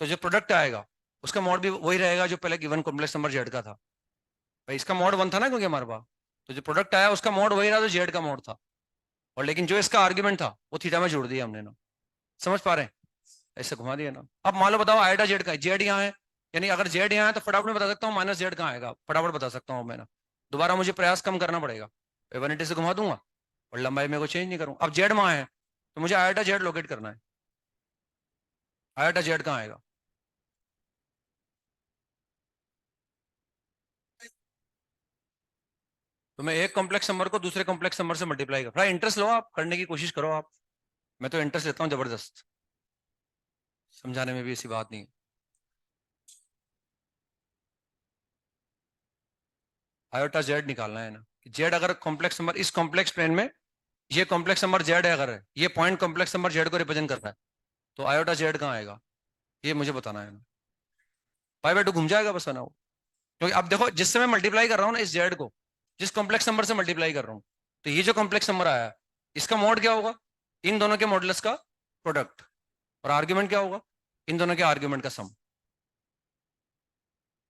तो जो प्रोडक्ट आएगा उसका मॉड भी वही रहेगा जो पहले गिवन कॉम्प्लेक्स नंबर जेड का था। भाई इसका मॉड 1 था ना, क्योंकि हमारे पास, तो जो प्रोडक्ट आया उसका मॉड वही रहा जो जेड का मॉड था, और लेकिन जो इसका आर्ग्यूमेंट था वो थीटा में जोड़ दिया हमने ना। समझ पा रहे हैं? ऐसे घुमा दिया ना। अब मान लो बताओ आएटा जेड का, जेड यहाँ है, यानी अगर जेड यहाँ है तो फटाफट मैं बता सकता हूँ माइनस जेड कहाँ आएगा, फटाफट बता सकता हूँ मैं ना। दोबारा मुझे प्रयास कम करना पड़ेगा, 180 से घुमा दूंगा और लंबाई में को चेंज नहीं करूँ। अब जेड वहां है तो मुझे आएटा जेड लोकेट करना है। आएटा जेड कहाँ आएगा? तो मैं एक कॉम्प्लेक्स नंबर को दूसरे कॉम्प्लेक्स नंबर से मल्टीप्लाई कर, थोड़ा इंटरेस्ट लो, आप करने की कोशिश करो आप। मैं तो इंटरेस्ट लेता हूँ जबरदस्त, समझाने में भी ऐसी बात नहीं है। आयोटा जेड निकालना है ना, जेड अगर कॉम्प्लेक्स नंबर इस कॉम्प्लेक्स प्लेन में, ये कॉम्प्लेक्स नंबर जेड है, अगर है ये पॉइंट कॉम्प्लेक्स नंबर जेड को रिप्रेजेंट करता है, तो आयोटा जेड कहाँ आएगा ये मुझे बताना है ना। पाई बाय 2 घूम जाएगा बस ना वो, क्योंकि अब देखो जिससे मैं मल्टीप्लाई कर रहा हूँ ना इस जेड को, जिस कॉम्प्लेक्स नंबर से मल्टीप्लाई कर रहा हूँ, तो ये जो कॉम्प्लेक्स नंबर आया इसका मॉड क्या होगा? इन दोनों के मॉडुलस का प्रोडक्ट। और आर्ग्यूमेंट क्या होगा? इन दोनों के आर्ग्यूमेंट का सम,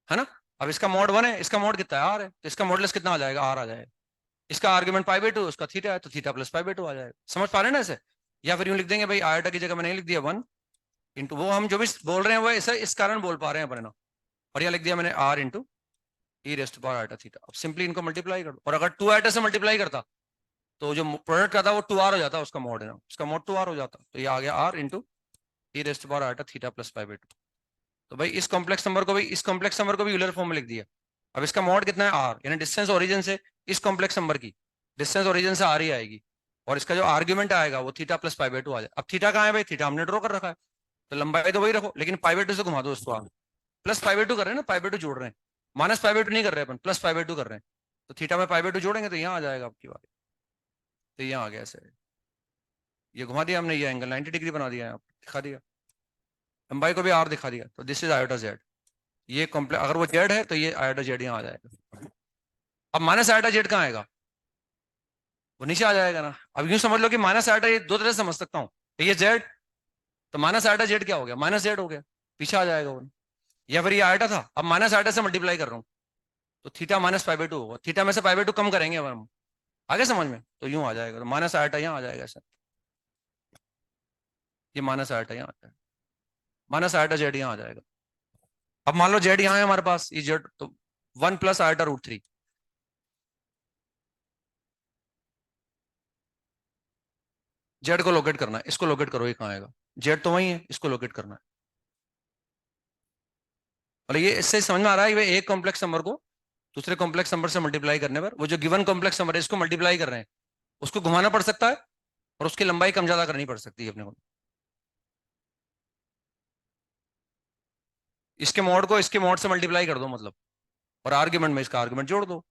है ना। अब इसका मॉड 1 है, इसका मॉड कितना है? आर है, तो इसका मॉडुलस कितना आ जाएगा? आर आ जाएगा। इसका आर्ग्यूमेंट पाई बाय 2, उसका थीटा है, तो थीटा प्लस पाई बाय 2 आ जाएगा। समझ पा रहे हैं ना ऐसे? या फिर यूं लिख देंगे भाई, आयोटा की जगह मैंने लिख दिया 1 इंटू, वो हम जो भी बोल रहे हैं वो ऐसा इस कारण बोल पा रहे हैं अपने ना, और यह लिख दिया मैंने R into E raised to power iota theta. अब सिंपली इनको मल्टीप्लाई कर दो, और अगर 2 आयोटा से मल्टीप्लाई करता तो जो प्रोडक्ट आता वो 2 आर हो जाता, उसका मॉड है ना, उसका मॉड 2 आर हो जाता, तो ये आ गया R into E raised to power iota theta plus pi by 2। तो भाई इस कॉम्प्लेक्स नंबर को भी, इस कॉम्प्लेक्स नंबर को भी यूलर फॉर्म में लिख दिया। अब इसका मॉड कितना है? आर, यानी डिस्टेंस ओरिजिन से इस कॉम्प्लेक्स नंबर की डिस्टेंस ओरिजिन से आर ही आएगी, और इसका जो आर्ग्यूमेंट आएगा वो थीटा प्लस पाई बाय 2 आ जाए। अब थीटा कहाँ है भाई? थीटा हमने ड्रॉ कर रखा है, तो लंबाई तो वही रखो, लेकिन पाई बाय 2 से घुमा दो उसको आप। प्लस पाई बाय 2 कर रहे हैं ना, पाई बाय 2 जोड़ रहे हैं, माइनस पाई बाय 2 नहीं कर रहे हैं अपन, प्लस पाई बाय 2 कर रहे हैं। तो थीटा में पाई बाय 2 जोड़ेंगे तो यहाँ आ जाएगा आपकी बात। तो यहाँ आ गया ऐसे, ये घुमा दिया हमने, ये एंगल 90 डिग्री बना दिया है, दिखा दिया, लंबाई को भी आर दिखा दिया, तो दिस इज आयोटा जेड। ये कॉम्प्लेक्स अगर वो जेड है तो ये आयोटा जेड यहाँ आ जाएगा। अब माइनस आयोटा जेड कहाँ आएगा? वो नीचे आ जाएगा ना। अब यूं समझ लो कि माइनस आयोटा, ये दो तरह से समझ सकता हूँ, तो ये जेड, तो माइनस आयोटा जेड क्या हो गया? माइनस जेड हो गया, पीछे आ जाएगा वो। या फिर ये आयोटा था, अब माइनस आयोटा से मल्टीप्लाई कर रहा हूँ, तो थीटा माइनस पाई बाय 2 होगा, थीटा में से पाई बाय 2 कम करेंगे अब हम, आगे समझ में, तो यूं आ जाएगा, तो माइनस आयोटा यहाँ आ जाएगा सर, ये माइनस आयोटा यहाँ आ जाएगा, माइनस आयोटा जेड यहाँ आ जाएगा। अब मान लो जेड यहाँ है हमारे पास, ये जेड, तो 1 प्लस आयोटा रूट 3, जेड को लोकेट करना है, इसको लोकेट करो, ये कहाँ आएगा? जेड तो वही है, इसको लोकेट करना है। और ये इससे समझ में आ रहा है कि एक कॉम्प्लेक्स नंबर को दूसरे कॉम्प्लेक्स नंबर से मल्टीप्लाई करने पर वो जो गिवन कॉम्प्लेक्स नंबर है इसको मल्टीप्लाई कर रहे हैं, उसको घुमाना पड़ सकता है, और उसकी लंबाई कम ज्यादा करनी पड़ सकती है अपने को। इसके मॉड को इसके मॉड से मल्टीप्लाई कर दो मतलब, और आर्ग्यूमेंट में इसका आर्ग्यूमेंट जोड़ दो।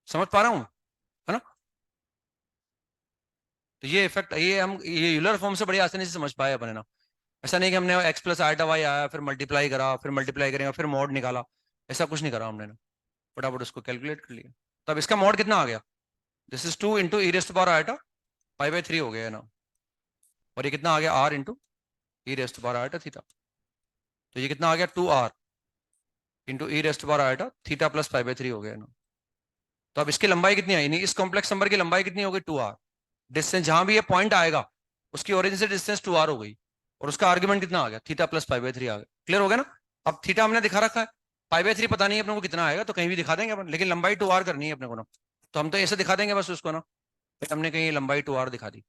समझ पा रहा हूं, है ना। तो ये इफेक्ट, ये यूलर फॉर्म से बड़ी आसानी से समझ पाए अपने ना। ऐसा नहीं कि हमने एक्स प्लस आइटा वाई आया, फिर मल्टीप्लाई करा, फिर मल्टीप्लाई करेंगे, फिर मॉड निकाला, ऐसा कुछ नहीं करा हमने ना, फटाफट उसको कैलकुलेट कर लिया। तब इसका मॉड कितना आ गया? This is 2 into E raised power iota pi by 3 हो गया है ना, और ये कितना आ गया? R into E raised power iota theta, तो ये कितना आ गया? 2 R into E raised power iota theta plus pi by 3 हो गया ना। तो अब इसकी लंबाई कितनी आई? नहीं, इस कॉम्प्लेक्स नंबर की लंबाई कितनी हो गई? 2 आर। डिस्टेंस जहां भी ये पॉइंट आएगा उसकी ओरिजिन से डिस्टेंस 2 आर हो गई, और उसका आर्ग्यूमेंट कितना आ गया? थीटा प्लस पाई बाय 3 आ गया। क्लियर हो गया ना? अब थीटा हमने दिखा रखा है, पाई बाय 3 पता नहीं अपने को कितना आएगा, तो कहीं भी दिखा देंगे अपन, लेकिन लंबाई 2 आर करनी है अपने को ना, तो हम तो ऐसे दिखा देंगे बस उसको ना, हमने कहीं लंबाई 2 आर दिखा दी,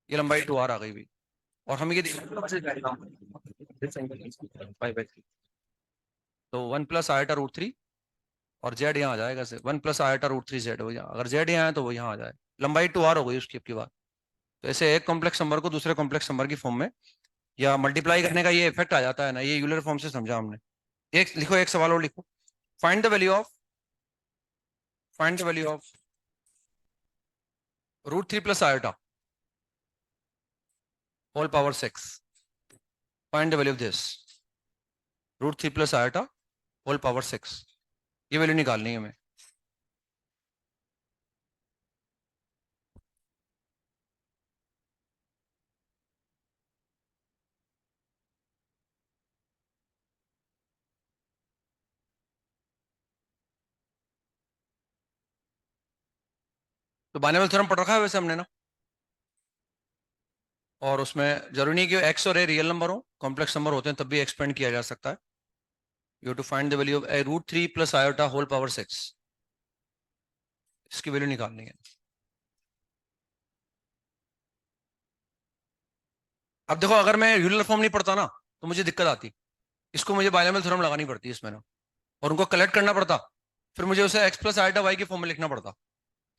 ये लंबाई 2 आर आ गई भी, और हम ये पाई बाय 3, तो 1 प्लस आयोटा रूट 3, और जेड यहाँ आ जाएगा, 1 प्लस आयोटा रूट 3 जेड हो, यहाँ अगर जेड यहाँ है तो वो यहाँ आ जाए, लंबाई 2 आर हो गई उसकी आपकी बात। तो ऐसे एक कॉम्प्लेक्स नंबर को दूसरे कॉम्प्लेक्स नंबर की फॉर्म में या मल्टीप्लाई करने का ये इफेक्ट आ जाता है ना, ये यूलर फॉर्म से समझा हमने। एक लिखो, एक सवाल और लिखो, find the value of, find the value of root 3 plus iota whole power 6, find the value of this, √3 plus iota whole power 6, ये वैल्यू निकालनी है हमें। तो बाइनोमियल थ्योरम पढ़ रखा है वैसे हमने ना, और उसमें जरूरी नहीं कि एक्स और ए रियल नंबर हो, कॉम्प्लेक्स नंबर होते हैं तब भी एक्सपेंड किया जा सकता है। You to find the value of a √3 plus iota whole power 6, इसकी वैल्यू निकालनी है। अब देखो अगर मैं यूलर फॉर्म नहीं पढ़ता ना तो मुझे दिक्कत आती, इसको मुझे बाइनोमियल थ्योरम लगानी पड़ती है इसमें ना, और उनको कलेक्ट करना पड़ता, फिर मुझे उसे एक्स प्लस आयोटा वाई के फॉर्म में लिखना पड़ता।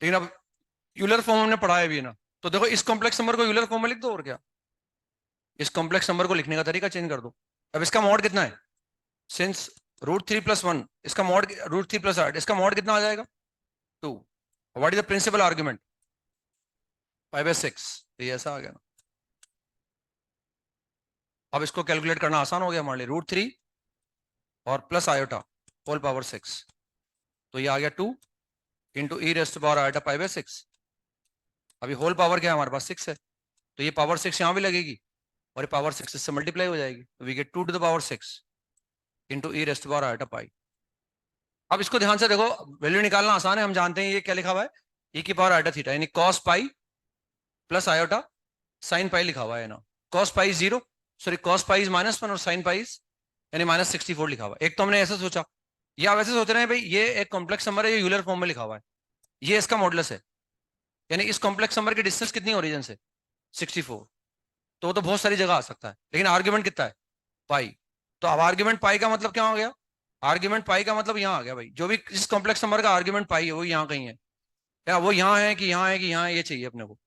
लेकिन अब यूलर फॉर्म हमने पढ़ा है भी ना, तो देखो इस कॉम्प्लेक्स नंबर को यूलर फॉर्म में लिख दो और क्या, इस कॉम्प्लेक्स नंबर को लिखने का तरीका चेंज कर दो। अब इसका मॉड कितना है, सिंस √3 प्लस 1, इसका मॉड √3 प्लस 8, इसका मॉड कितना आ जाएगा 2। What is the principal argument 5/6, ये ऐसा आ गया ना। अब इसको कैलकुलेट करना आसान हो गया हमारे लिए, √3 और प्लस आयोटा होल पावर 6, तो ये आ गया 2 into E raised power iota 5/6। अभी होल पावर क्या है हमारे पास 6 है, तो ये पावर 6 यहाँ भी लगेगी और ये पावर 6 से मल्टीप्लाई हो जाएगी, तो we get 2 to the power 6 into E raised power iota pi. अब इसको ध्यान से देखो, वैल्यू निकालना आसान है, हम जानते हैं ये क्या लिखा हुआ है, ई की पावर आयोटा थीटा, यानी cos pi plus iota sine pi लिखा हुआ है ना। Cos pi 0, sorry cos pi is -1 और साइन पाई यानी -64 लिखा हुआ है। एक तो हमने ऐसा सोचा, या वैसे सोच रहे हैं भाई ये एक कॉम्प्लेक्स नंबर है, ये यूलर फॉर्म में लिखा हुआ है, ये इसका मॉडुलस है, यानी इस कॉम्प्लेक्स नंबर की डिस्टेंस कितनी ओरिजिन से 64, तो वो तो बहुत सारी जगह आ सकता है, लेकिन आर्ग्यूमेंट कितना है पाई। तो अब आर्ग्यूमेंट पाई का मतलब क्या हो गया, आर्ग्यूमेंट पाई का मतलब यहाँ आ गया भाई, जो भी इस कॉम्प्लेक्स नंबर का आर्ग्यूमेंट पाई है वो यहाँ कहीं है, या वो यहाँ है कि यहाँ है कि यहाँ, ये चाहिए अपने को,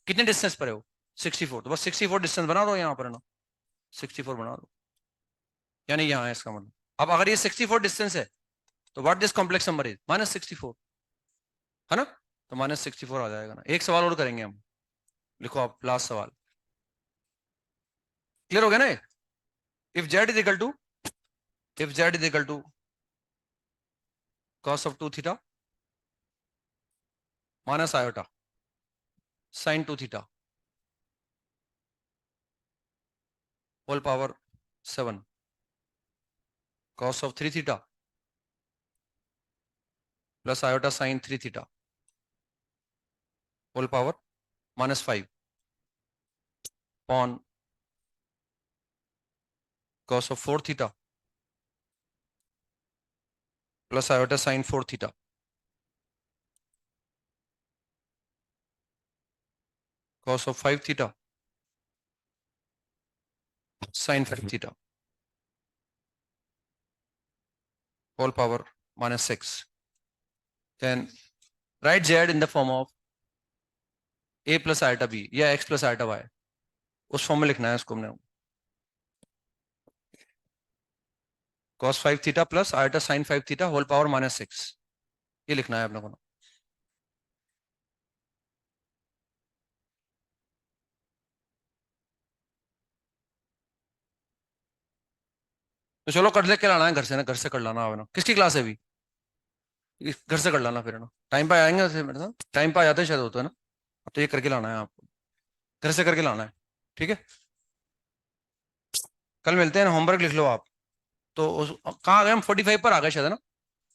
कितने डिस्टेंस पर है वो 64, तो बस 64 डिस्टेंस बना दो यहाँ पर ना, 64 बना दो, यानी यहाँ है इसका मतलब। अब अगर ये 64 डिस्टेंस है तो what this complex number is -64, है ना, तो -64 आ जाएगा ना। एक सवाल और करेंगे हम, लिखो आप लास्ट सवाल, क्लियर हो गया ना। If Z is equal to, if Z is equal to cos of 2 theta minus iota sin 2 theta whole power 7 cos of 3 theta plus iota sin 3 theta whole power -5 upon cos of 4 theta plus iota sin 4 theta cos of 5 theta sin 5 theta whole power -6. Then write z in the form of a plus iota b या x plus iota y, उस form में लिखना है इसको हमने, cos 5 theta plus iota sin 5 theta whole power -6, ये लिखना है अपने को। तो चलो कर लेके लाना है घर से ना, घर से कर लाना है ना, किसकी क्लास है अभी, घर से कर लाना फिर है ना, टाइम पे आएंगे वैसे मेरे साथ, टाइम पे आ जाते हैं शायद, होता है ना। तो ये करके लाना है आपको, घर से करके लाना है, ठीक है। कल मिलते हैं ना, होमवर्क लिख लो आप। तो कहाँ आ गए हम, 45 पर आ गए शायद है ना।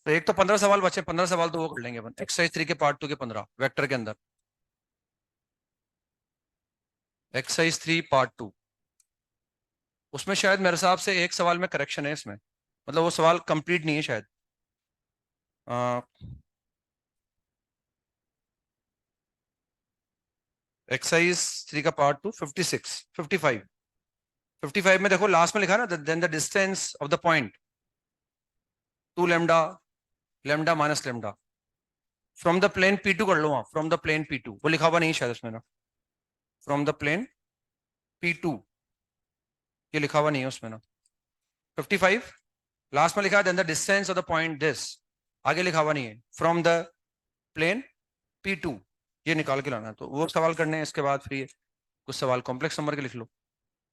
तो एक तो 15 सवाल बचे, 15 सवाल तो वो कर लेंगे अपन, एक्सरसाइज 3 के पार्ट 2 के 15 वेक्टर के अंदर, एक्सरसाइज 3 पार्ट 2, उसमें शायद मेरे हिसाब से एक सवाल में करेक्शन है इसमें, मतलब वो सवाल कंप्लीट नहीं है शायद। एक्सरसाइज 3 का पार्ट 2 56 55, 55 में देखो लास्ट में लिखा है ना, then the distance of the point 2 lambda lambda minus lambda from the plane P2 कर लो वहां, फ्रॉम द प्लेन P2, वो लिखा हुआ नहीं शायद उसमें ना, फ्रॉम द प्लेन P2, ये लिखा हुआ नहीं है उसमें ना। 55 लास्ट में लिखा है then the distance of the point this, आगे लिखा हुआ नहीं है, फ्रॉम द प्लेन P2, ये निकाल के लाना है। तो वो सवाल करने हैं, इसके बाद फिर ये कुछ सवाल कॉम्प्लेक्स नंबर के लिख लो।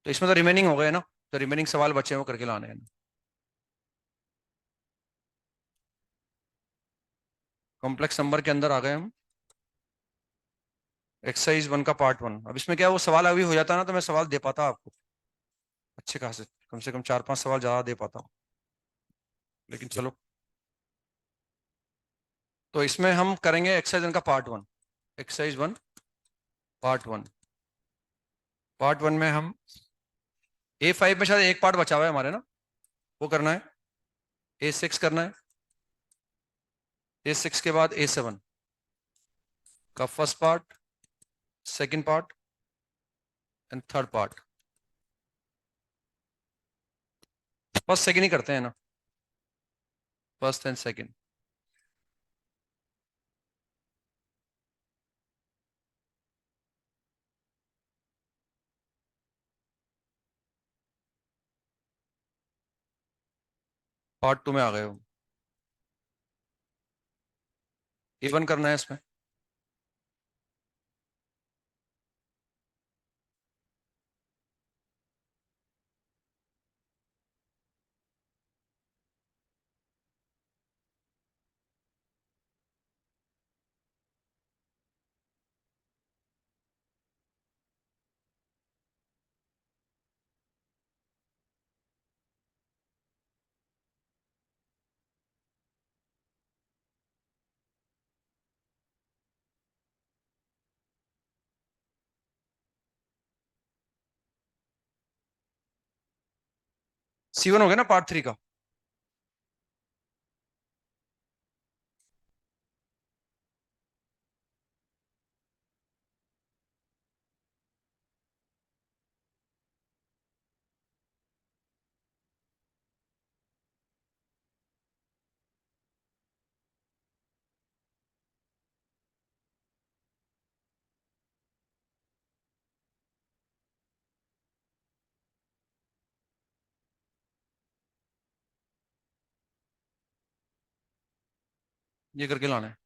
तो इसमें तो रिमेनिंग हो गए ना, तो रिमेनिंग सवाल बचे हैं वो करके लाने हैं। कॉम्प्लेक्स नंबर के अंदर आ गए हम, एक्सरसाइज 1 का पार्ट 1। अब इसमें क्या है, वो सवाल अभी हो जाता ना तो मैं सवाल दे पाता आपको अच्छे खासे, कम से कम 4-5 सवाल ज्यादा दे पाता हूँ, लेकिन चलो। तो इसमें हम करेंगे एक्सरसाइज 1 का पार्ट 1। Exercise 1 part 1। पार्ट 1 में हम A5 में शायद एक पार्ट बचा हुआ है हमारे ना, वो करना है। A6 करना है। A6 के बाद A7 का first part, second part and third part. First second ही करते हैं ना, फर्स्ट एंड सेकंड। पार्ट 2 में आ गए हो। A1 करना है इसमें। C1 हो गया ना पार्ट 3 का। ये करके लाना है।